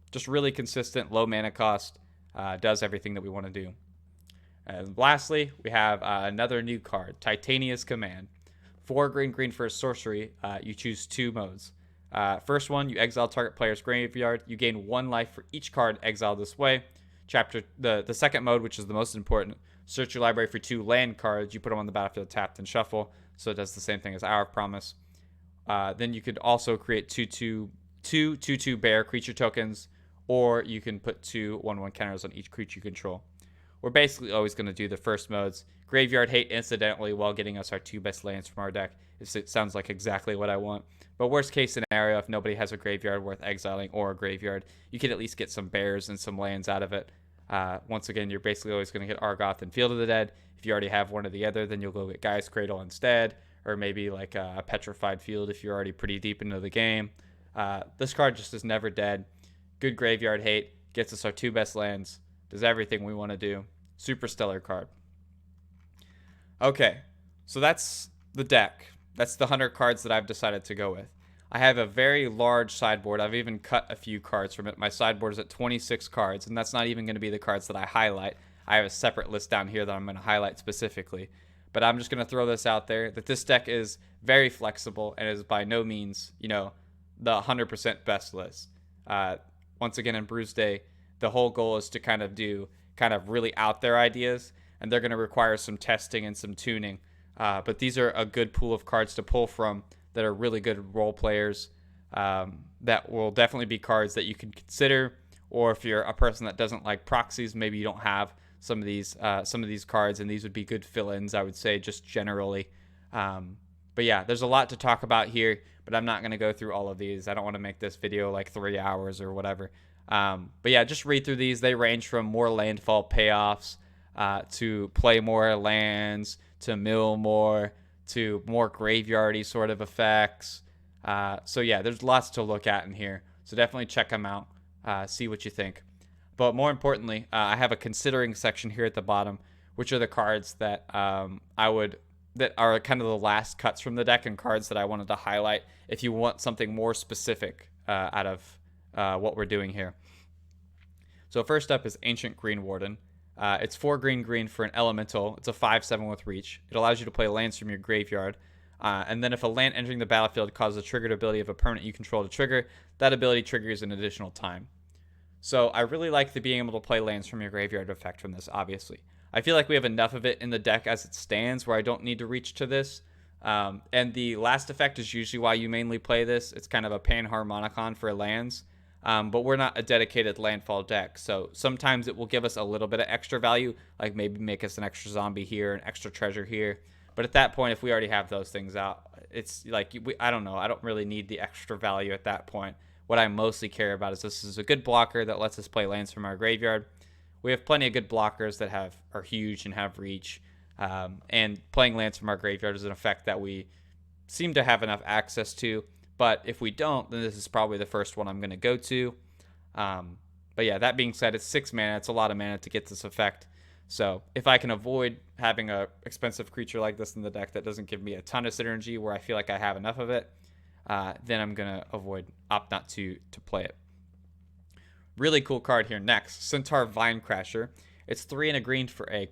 Just really consistent, low mana cost, does everything that we want to do. And lastly, we have another new card, Titania's Command. 4 green for a sorcery. You choose 2 modes. First one, you exile target player's graveyard. You gain 1 life for each card exiled this way. The second mode, which is the most important, search your library for 2 land cards. You put them on the battlefield tapped and shuffle. So it does the same thing as Hour of Promise. Then you could also create 2/2 bear creature tokens, or you can put 2 1/1 counters on each creature you control. We're basically always going to do the first modes. Graveyard Hate incidentally while getting us our 2 best lands from our deck. It sounds like exactly what I want. But worst case scenario, if nobody has a graveyard worth exiling or a graveyard, you can at least get some bears and some lands out of it. Once again, you're basically always going to get Argoth and Field of the Dead. If you already have one or the other, then you'll go get Gaia's Cradle instead, or maybe like a Petrified Field if you're already pretty deep into the game. This card just is never dead. Good Graveyard Hate, gets us our 2 best lands, does everything we want to do. Super stellar card. Okay, so that's the deck. That's the 100 cards that I've decided to go with. I have a very large sideboard. I've even cut a few cards from it. My sideboard is at 26 cards, and that's not even going to be the cards that I highlight. I have a separate list down here that I'm going to highlight specifically. But I'm just going to throw this out there, that this deck is very flexible and is by no means, the 100% best list. Once again, in Brewsday, the whole goal is to kind of really out there ideas, and they're going to require some testing and some tuning. But these are a good pool of cards to pull from that are really good role players, that will definitely be cards that you can consider. Or if you're a person that doesn't like proxies, maybe you don't have some of these cards, and these would be good fill-ins, I would say, just generally. But yeah, there's a lot to talk about here, but I'm not going to go through all of these. I don't want to make this video like 3 hours or whatever. But yeah, just read through these. They range from more landfall payoffs to play more lands, to mill more, to more graveyardy sort of effects. So yeah, there's lots to look at in here. So definitely check them out. See what you think. But more importantly, I have a considering section here at the bottom, which are the cards that that are kind of the last cuts from the deck and cards that I wanted to highlight if you want something more specific out of what we're doing here. So first up is Ancient Green Warden. It's 4 green for an elemental. It's a 5/7 with reach. It allows you to play lands from your graveyard. And then if a land entering the battlefield causes a triggered ability of a permanent you control to trigger, that ability triggers an additional time. So I really like the being able to play lands from your graveyard effect from this, obviously. I feel like we have enough of it in the deck as it stands where I don't need to reach to this. And the last effect is usually why you mainly play this. It's kind of a panharmonicon for lands. But we're not a dedicated landfall deck. So sometimes it will give us a little bit of extra value, like maybe make us an extra zombie here, an extra treasure here. But at that point, if we already have those things out, it's like, I don't know. I don't really need the extra value at that point. What I mostly care about is this is a good blocker that lets us play lands from our graveyard. We have plenty of good blockers that are huge and have reach. And playing lands from our graveyard is an effect that we seem to have enough access to. But if we don't, then this is probably the first one I'm going to go to. But yeah, that being said, it's 6 mana. It's a lot of mana to get this effect. So if I can avoid having a expensive creature like this in the deck that doesn't give me a ton of synergy where I feel like I have enough of it, then I'm going to opt not to play it. Really cool card here next, Centaur Vinecrasher. It's 3 and a green for a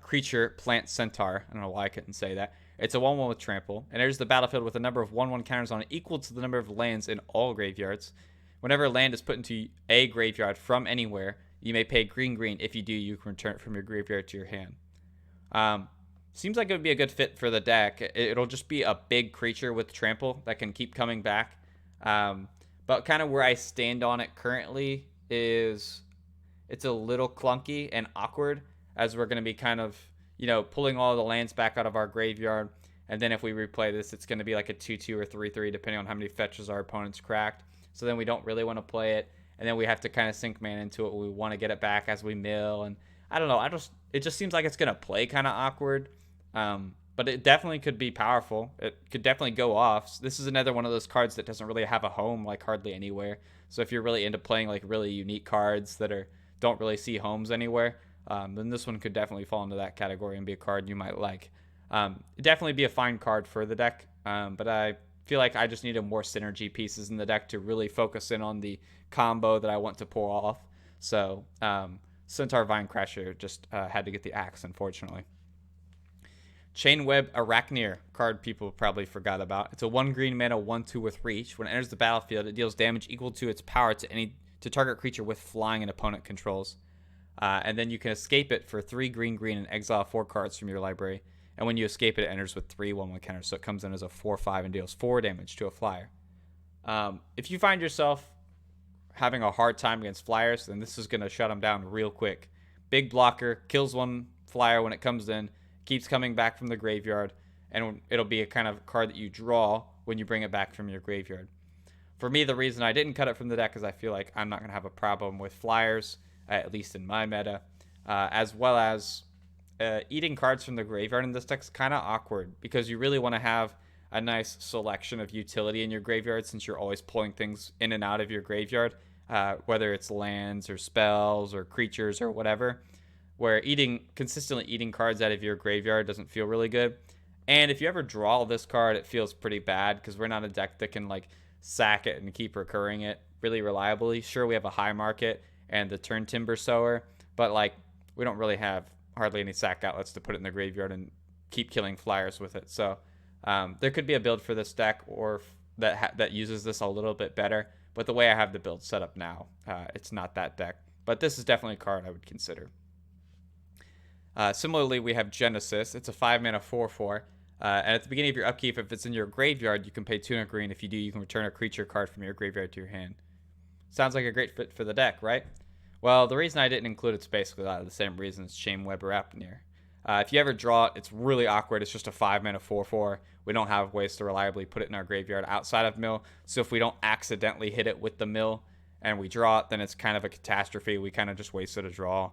creature plant centaur. I don't know why I couldn't say that. It's a 1/1 with trample, and enters the battlefield with a number of 1/1 counters on it equal to the number of lands in all graveyards. Whenever a land is put into a graveyard from anywhere, you may pay green. If you do, you can return it from your graveyard to your hand. Seems like it would be a good fit for the deck. It'll just be a big creature with trample that can keep coming back. But kind of where I stand on it currently is it's a little clunky and awkward, as we're going to be kind of, pulling all the lands back out of our graveyard. And then if we replay this, it's going to be like a 2/2 or 3/3, depending on how many fetches our opponent's cracked. So then we don't really want to play it. And then we have to kind of sink mana into it. We want to get it back as we mill. And I don't know. It just seems like it's going to play kind of awkward. But it definitely could be powerful. It could definitely go off. This is another one of those cards that doesn't really have a home like hardly anywhere. So if you're really into playing like really unique cards that don't really see homes anywhere, then this one could definitely fall into that category and be a card you might like. It'd definitely be a fine card for the deck, but I feel like I just needed more synergy pieces in the deck to really focus in on the combo that I want to pull off. So Centaur Vinecrasher just had to get the axe, unfortunately. Chainweb Arachneer, card people probably forgot about. It's a 1 green mana 1/2 with reach. When it enters the battlefield, it deals damage equal to its power to target creature with flying and opponent controls. And then you can escape it for 3 green and exile 4 cards from your library. And when you escape it, it enters with 3 1/1 counters. So it comes in as a 4/5 and deals 4 damage to a flyer. If you find yourself having a hard time against flyers, then this is going to shut them down real quick. Big blocker, kills 1 flyer when it comes in, keeps coming back from the graveyard, and it'll be a kind of card that you draw when you bring it back from your graveyard. For me, the reason I didn't cut it from the deck is I feel like I'm not going to have a problem with flyers, at least in my meta, as well as eating cards from the graveyard in this deck is kind of awkward because you really want to have a nice selection of utility in your graveyard since you're always pulling things in and out of your graveyard, whether it's lands or spells or creatures or whatever, where consistently eating cards out of your graveyard doesn't feel really good. And if you ever draw this card, it feels pretty bad because we're not a deck that can like sack it and keep recurring it really reliably. Sure, we have a high market and the Turn Timber Sower, but like we don't really have hardly any sack outlets to put it in the graveyard and keep killing flyers with it. So there could be a build for this deck or that uses this a little bit better. But the way I have the build set up now, it's not that deck. But this is definitely a card I would consider. Similarly, we have Genesis. It's a 5 mana 4/4. And at the beginning of your upkeep, if it's in your graveyard, you can pay 2 and a green. If you do, you can return a creature card from your graveyard to your hand. Sounds like a great fit for the deck, right? Well, the reason I didn't include it's basically a lot of the same reasons Chainweb Arachneer. If you ever draw it, it's really awkward. It's just a 5-mana 4/4. We don't have ways to reliably put it in our graveyard outside of mill. So if we don't accidentally hit it with the mill and we draw it, then it's kind of a catastrophe. We kind of just wasted a draw.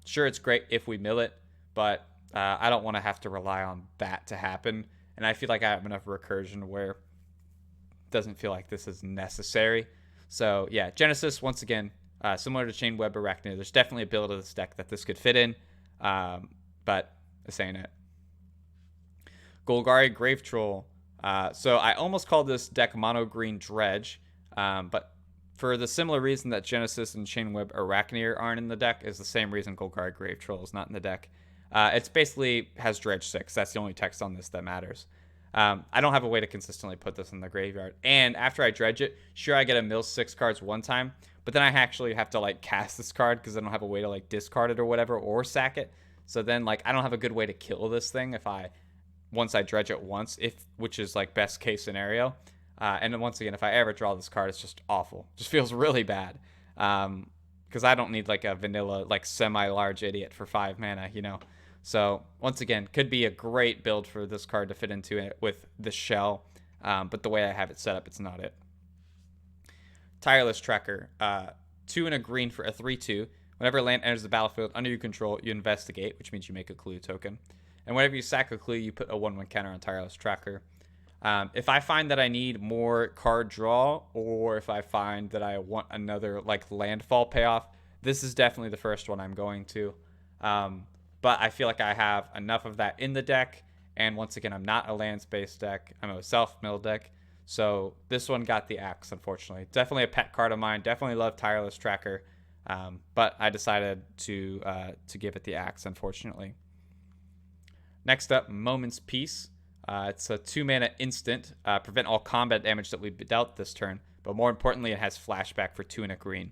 Sure, it's great if we mill it, but I don't want to have to rely on that to happen. And I feel like I have enough recursion where it doesn't feel like this is necessary. So yeah, Genesis, once again, similar to Chainweb Arachnia, there's definitely a build of this deck that this could fit in, but this ain't it. Golgari Grave Troll. So I almost called this deck Mono Green Dredge, but for the similar reason that Genesis and Chainweb Arachnia aren't in the deck is the same reason Golgari Grave Troll is not in the deck. It's basically has Dredge 6. That's the only text on this that matters. I don't have a way to consistently put this in the graveyard. And after I dredge it, sure, I get a mill 6 cards one time, but then I actually have to like cast this card because I don't have a way to like discard it or whatever or sack it. So then like I don't have a good way to kill this thing once I dredge it once, which is like best case scenario. And then once again, if I ever draw this card, it's just awful. It just feels really bad. Because I don't need like a vanilla, like semi-large idiot for 5 mana, you know. So once again, could be a great build for this card to fit into it with the shell. But the way I have it set up, it's not it. Tireless Tracker. 2 and a green for a 3/2. Whenever a land enters the battlefield under your control, you investigate, which means you make a clue token. And whenever you sack a clue, you put a 1/1 counter on Tireless Tracker. If I find that I need more card draw, or if I find that I want another like landfall payoff, this is definitely the first one I'm going to. But I feel like I have enough of that in the deck. And once again, I'm not a land-based deck. I'm a self-mill deck. So this one got the axe, unfortunately. Definitely a pet card of mine. Definitely love Tireless Tracker. But I decided to give it the axe, unfortunately. Next up, Moment's Peace. It's a 2-mana instant. Prevent all combat damage that we dealt this turn. But more importantly, it has flashback for 2 and a green.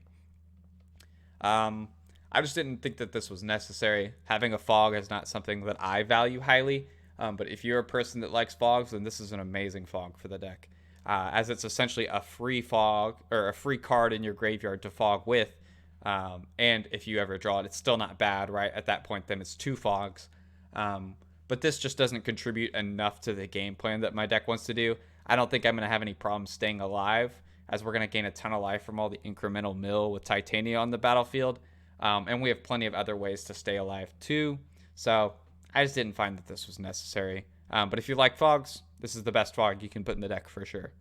I just didn't think that this was necessary. Having a fog is not something that I value highly. But if you're a person that likes fogs, then this is an amazing fog for the deck. As it's essentially a free fog, or a free card in your graveyard to fog with. And if you ever draw it, it's still not bad, right? At that point, then it's 2 fogs. But this just doesn't contribute enough to the game plan that my deck wants to do. I don't think I'm going to have any problems staying alive, as we're going to gain a ton of life from all the incremental mill with Titania on the battlefield. And we have plenty of other ways to stay alive too. So I just didn't find that this was necessary. But if you like fogs, this is the best fog you can put in the deck for sure.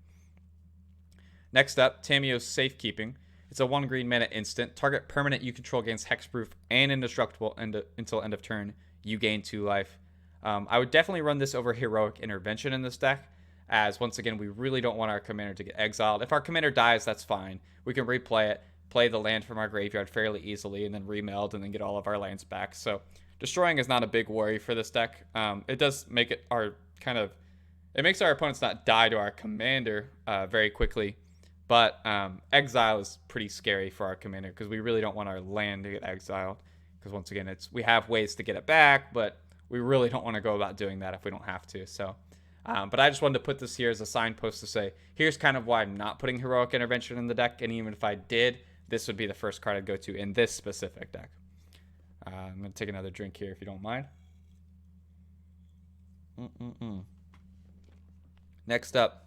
Next up, Tamio's Safekeeping. It's a 1 green mana instant. Target permanent you control gains hexproof and indestructible until end of turn. You gain 2 life. I would definitely run this over Heroic Intervention in this deck, as once again, we really don't want our commander to get exiled. If our commander dies, that's fine. We can replay it, play the land from our graveyard fairly easily, and then remeld and then get all of our lands back. So destroying is not a big worry for this deck. It does make it it makes our opponents not die to our commander very quickly. But exile is pretty scary for our commander because we really don't want our land to get exiled. Because once again, we have ways to get it back, but we really don't want to go about doing that if we don't have to. So, but I just wanted to put this here as a signpost to say, here's kind of why I'm not putting Heroic Intervention in the deck. And even if I did, this would be the first card I'd go to in this specific deck. I'm going to take another drink here if you don't mind. Next up,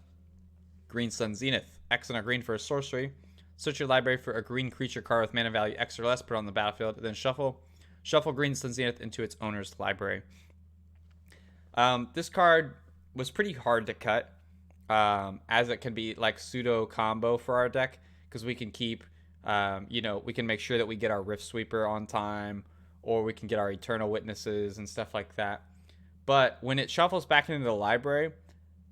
Green Sun Zenith. X and a green for a sorcery. Search your library for a green creature card with mana value X or less, put on the battlefield, then shuffle Green Sun Zenith into its owner's library. This card was pretty hard to cut, as it can be like pseudo combo for our deck, because we can keep, we can make sure that we get our Rift Sweeper on time, or we can get our Eternal Witnesses and stuff like that. But when it shuffles back into the library,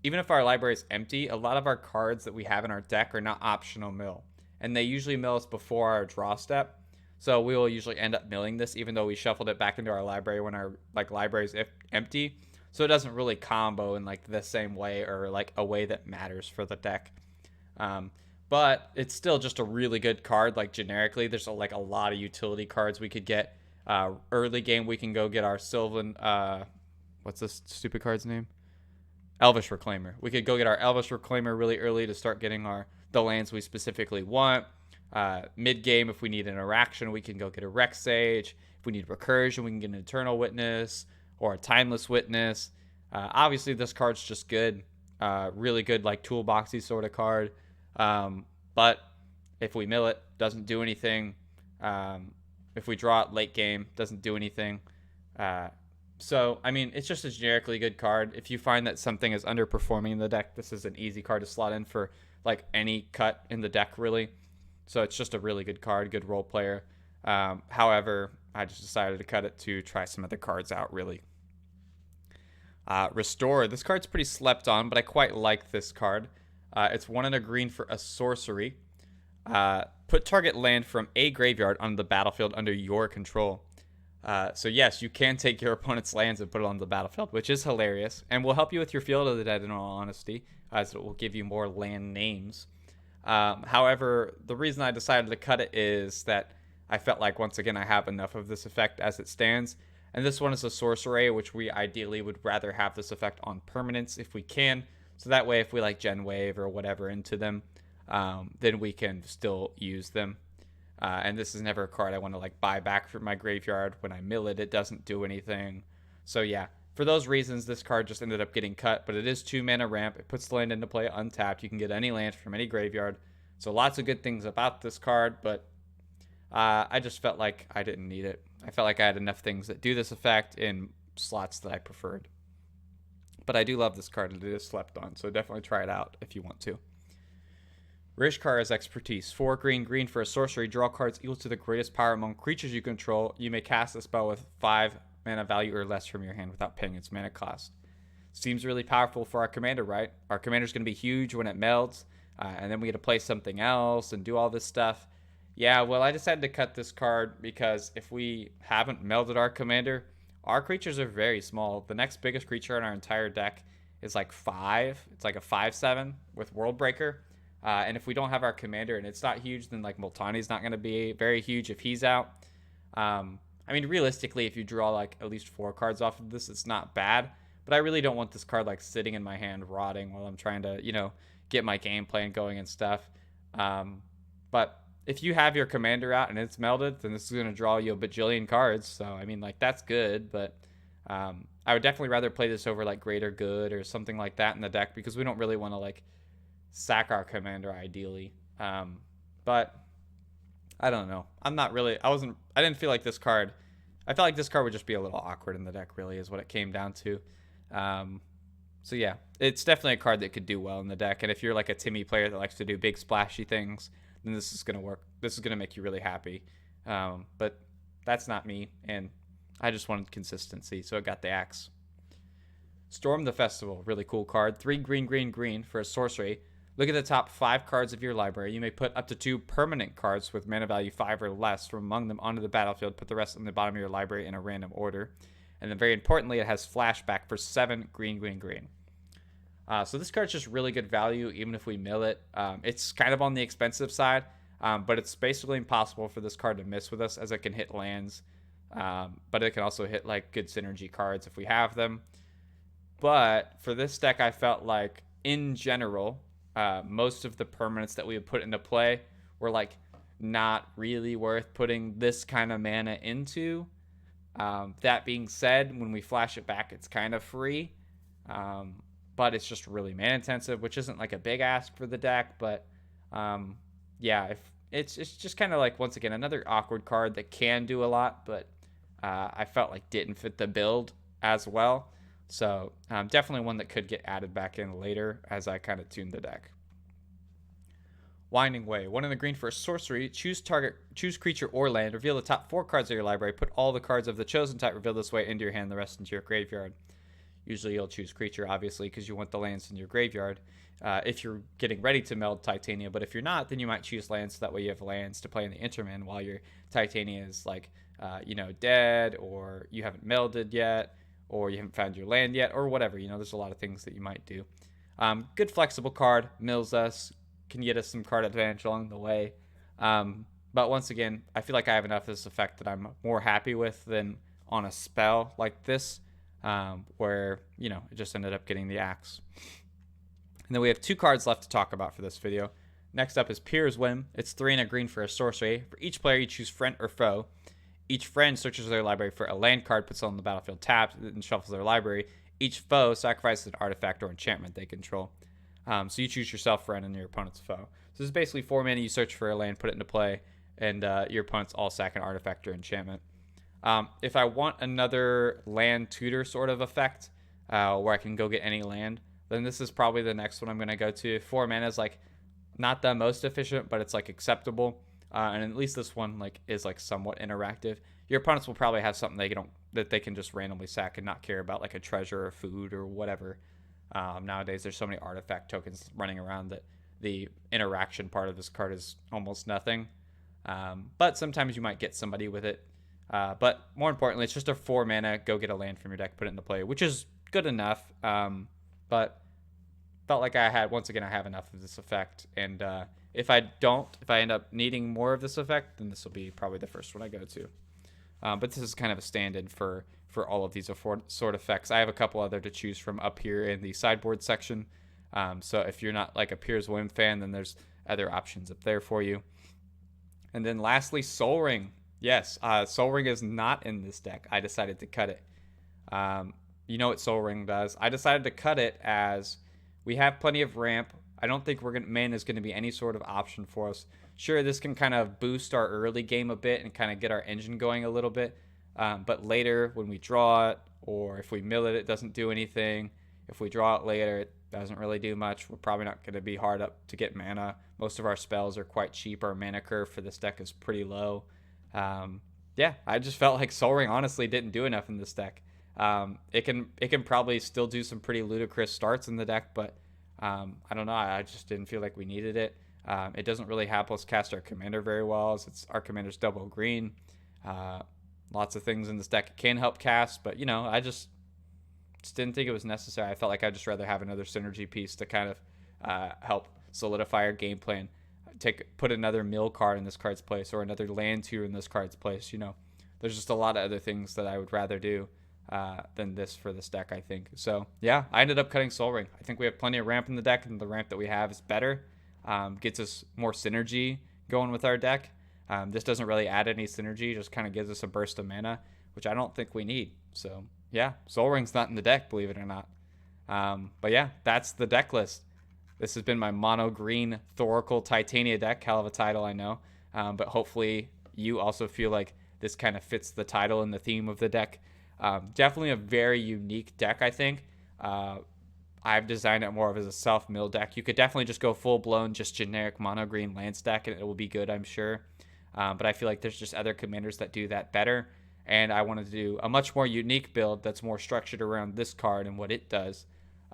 even if our library is empty, a lot of our cards that we have in our deck are not optional mill. And they usually mill us before our draw step. So we will usually end up milling this, even though we shuffled it back into our library when our library is empty. So it doesn't really combo in like the same way, or like a way that matters for the deck. But it's still just a really good card. Like generically, there's a lot of utility cards we could get. Early game, we can go get our Sylvan. What's this stupid card's name? Elvish Reclaimer. We could go get our Elvish Reclaimer really early to start getting the lands we specifically want. Mid-game, if we need an interaction, we can go get a Rex Sage. If we need recursion, we can get an Eternal Witness or a Timeless Witness. Obviously, this card's just good. Really good, like, toolboxy sort of card. But if we mill it, doesn't do anything. If we draw it late game, doesn't do anything. So, I mean, it's just a generically good card. If you find that something is underperforming in the deck, this is an easy card to slot in for, like, any cut in the deck, really. So it's just a really good card, good role player. However, I just decided to cut it to try some other cards out, really. Restore. This card's pretty slept on, but I quite like this card. It's 1 and a green for a sorcery. Put target land from a graveyard on the battlefield under your control. So yes, you can take your opponent's lands and put it on the battlefield, which is hilarious, and will help you with your Field of the Dead in all honesty, as it will give you more land names. However, the reason I decided to cut it is that I felt like, once again, I have enough of this effect as it stands. And this one is a sorcery, which we ideally would rather have this effect on permanents if we can. So that way, if we like Gen Wave or whatever into them, then we can still use them. And this is never a card I want to like buy back from my graveyard. When I mill it, it doesn't do anything. So yeah, for those reasons, this card just ended up getting cut. But it is 2 mana ramp. It puts the land into play untapped. You can get any land from any graveyard. So lots of good things about this card, but I just felt like I didn't need it. I felt like I had enough things that do this effect in slots that I preferred. But I do love this card, and it is slept on, so definitely try it out if you want to. Rishkar's Expertise. 4 green for a sorcery. Draw cards equal to the greatest power among creatures you control. You may cast a spell with 5 mana value or less from your hand without paying its mana cost. Seems really powerful for our commander, right? Our commander's going to be huge when it melds, and then we get to play something else and do all this stuff. Yeah, well, I decided to cut this card because if we haven't melded our commander, our creatures are very small. The next biggest creature in our entire deck is like 5. It's like a 5/7 with Worldbreaker. And if we don't have our commander and it's not huge, then like Multani's not going to be very huge if he's out. I mean, realistically, if you draw like at least 4 cards off of this, it's not bad. But I really don't want this card like sitting in my hand rotting while I'm trying to, get my game plan going and stuff. But if you have your commander out and it's melded, then this is going to draw you a bajillion cards. So, I mean, like, that's good. But I would definitely rather play this over, like, Greater Good or something like that in the deck, because we don't really want to, like, sack our commander, ideally. But I don't know. I didn't feel like this card. I felt like this card would just be a little awkward in the deck, really, is what it came down to. So, yeah, it's definitely a card that could do well in the deck. And if you're, like, a Timmy player that likes to do big, splashy things, then this is going to work. This is going to make you really happy. But that's not me, and I just wanted consistency, so I got the axe. Storm the Festival, really cool card. 3 green for a sorcery. Look at the top 5 cards of your library. You may put up to 2 permanent cards with mana value 5 or less from among them onto the battlefield. Put the rest on the bottom of your library in a random order. And then very importantly, it has flashback for 7 green. So this card's just really good value, even if we mill it. It's kind of on the expensive side, but it's basically impossible for this card to miss with us, as it can hit lands. But it can also hit like good synergy cards if we have them. But for this deck, I felt like, in general, most of the permanents that we would put into play were like not really worth putting this kind of mana into. That being said, when we flash it back, it's kind of free. But it's just really mana intensive, which isn't like a big ask for the deck. But yeah, if it's just kind of like, once again, another awkward card that can do a lot, but I felt like didn't fit the build as well. So definitely one that could get added back in later as I kind of tune the deck. Winding Way. 1 in the green for a sorcery. Choose creature or land. Reveal the top 4 cards of your library. Put all the cards of the chosen type revealed this way into your hand, the rest into your graveyard. Usually you'll choose creature, obviously, because you want the lands in your graveyard if you're getting ready to meld Titania. But if you're not, then you might choose lands, so that way you have lands to play in the Interman while your Titania is, like, dead, or you haven't melded yet, or you haven't found your land yet, or whatever. There's a lot of things that you might do. Good flexible card. Mills us. Can get us some card advantage along the way. But once again, I feel like I have enough of this effect that I'm more happy with than on a spell like this. Where, it just ended up getting the axe. And then we have 2 cards left to talk about for this video. Next up is Peer's Whim. It's 3 and a green for a sorcery. For each player, you choose friend or foe. Each friend searches their library for a land card, puts it on the battlefield tapped, and shuffles their library. Each foe sacrifices an artifact or enchantment they control. So you choose yourself, friend, and your opponent's foe. So this is basically 4 mana. You search for a land, put it into play, and your opponent's all sack an artifact or enchantment. If I want another land tutor sort of effect, where I can go get any land, then this is probably the next one I'm going to go to. 4 mana is like not the most efficient, but it's like acceptable. And at least this one like is like somewhat interactive. Your opponents will probably have something that they can just randomly sack and not care about, like a treasure or food or whatever. Nowadays, there's so many artifact tokens running around that the interaction part of this card is almost nothing. But sometimes you might get somebody with it. But more importantly, it's just a 4 mana, go get a land from your deck, put it into play, which is good enough. But felt like I have enough of this effect. And if I end up needing more of this effect, then this will be probably the first one I go to. But this is kind of a stand-in for all of these sort effects. I have a couple other to choose from up here in the sideboard section. So if you're not like a Peer's Whim fan, then there's other options up there for you. And then lastly, Soul Ring. Yes, Soul Ring is not in this deck. I decided to cut it. You know what Soul Ring does. I decided to cut it as we have plenty of ramp. I don't think mana is going to be any sort of option for us. Sure, this can kind of boost our early game a bit and kind of get our engine going a little bit. But later, when we draw it, or if we mill it, it doesn't do anything. If we draw it later, it doesn't really do much. We're probably not going to be hard up to get mana. Most of our spells are quite cheap. Our mana curve for this deck is pretty low. Yeah, I just felt like Soul Ring honestly didn't do enough in this deck. It can probably still do some pretty ludicrous starts in the deck, but I don't know. I just didn't feel like we needed it. It doesn't really help us cast our commander very well, as our commander's double green. Lots of things in this deck can help cast, but I just didn't think it was necessary. I felt like I'd just rather have another synergy piece to kind of help solidify our game plan. Put another mill card in this card's place, or another land tier in this card's place. There's just a lot of other things that I would rather do than this for this deck, I think. So yeah, I ended up cutting Soul Ring. I think we have plenty of ramp in the deck, and the ramp that we have is better. Gets us more synergy going with our deck. This doesn't really add any synergy, just kind of gives us a burst of mana, which I don't think we need. So yeah, Soul Ring's not in the deck, believe it or not. But yeah, that's the deck list. This has been my mono green Thoracle Titania deck. Hell of a title, I know. But hopefully you also feel like this kind of fits the title and the theme of the deck. Definitely a very unique deck, I think. I've designed it more of as a self-mill deck. You could definitely just go full-blown, just generic mono green land stack, and it will be good, I'm sure. But I feel like there's just other commanders that do that better. And I wanted to do a much more unique build that's more structured around this card and what it does.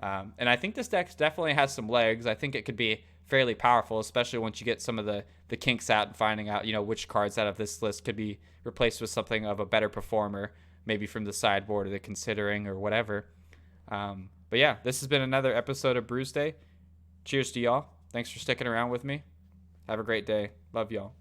And I think this deck definitely has some legs. I think it could be fairly powerful, especially once you get some of the kinks out and finding out, which cards out of this list could be replaced with something of a better performer, maybe from the sideboard or the considering or whatever. But yeah, this has been another episode of Brewsday. Cheers to y'all. Thanks for sticking around with me. Have a great day. Love y'all.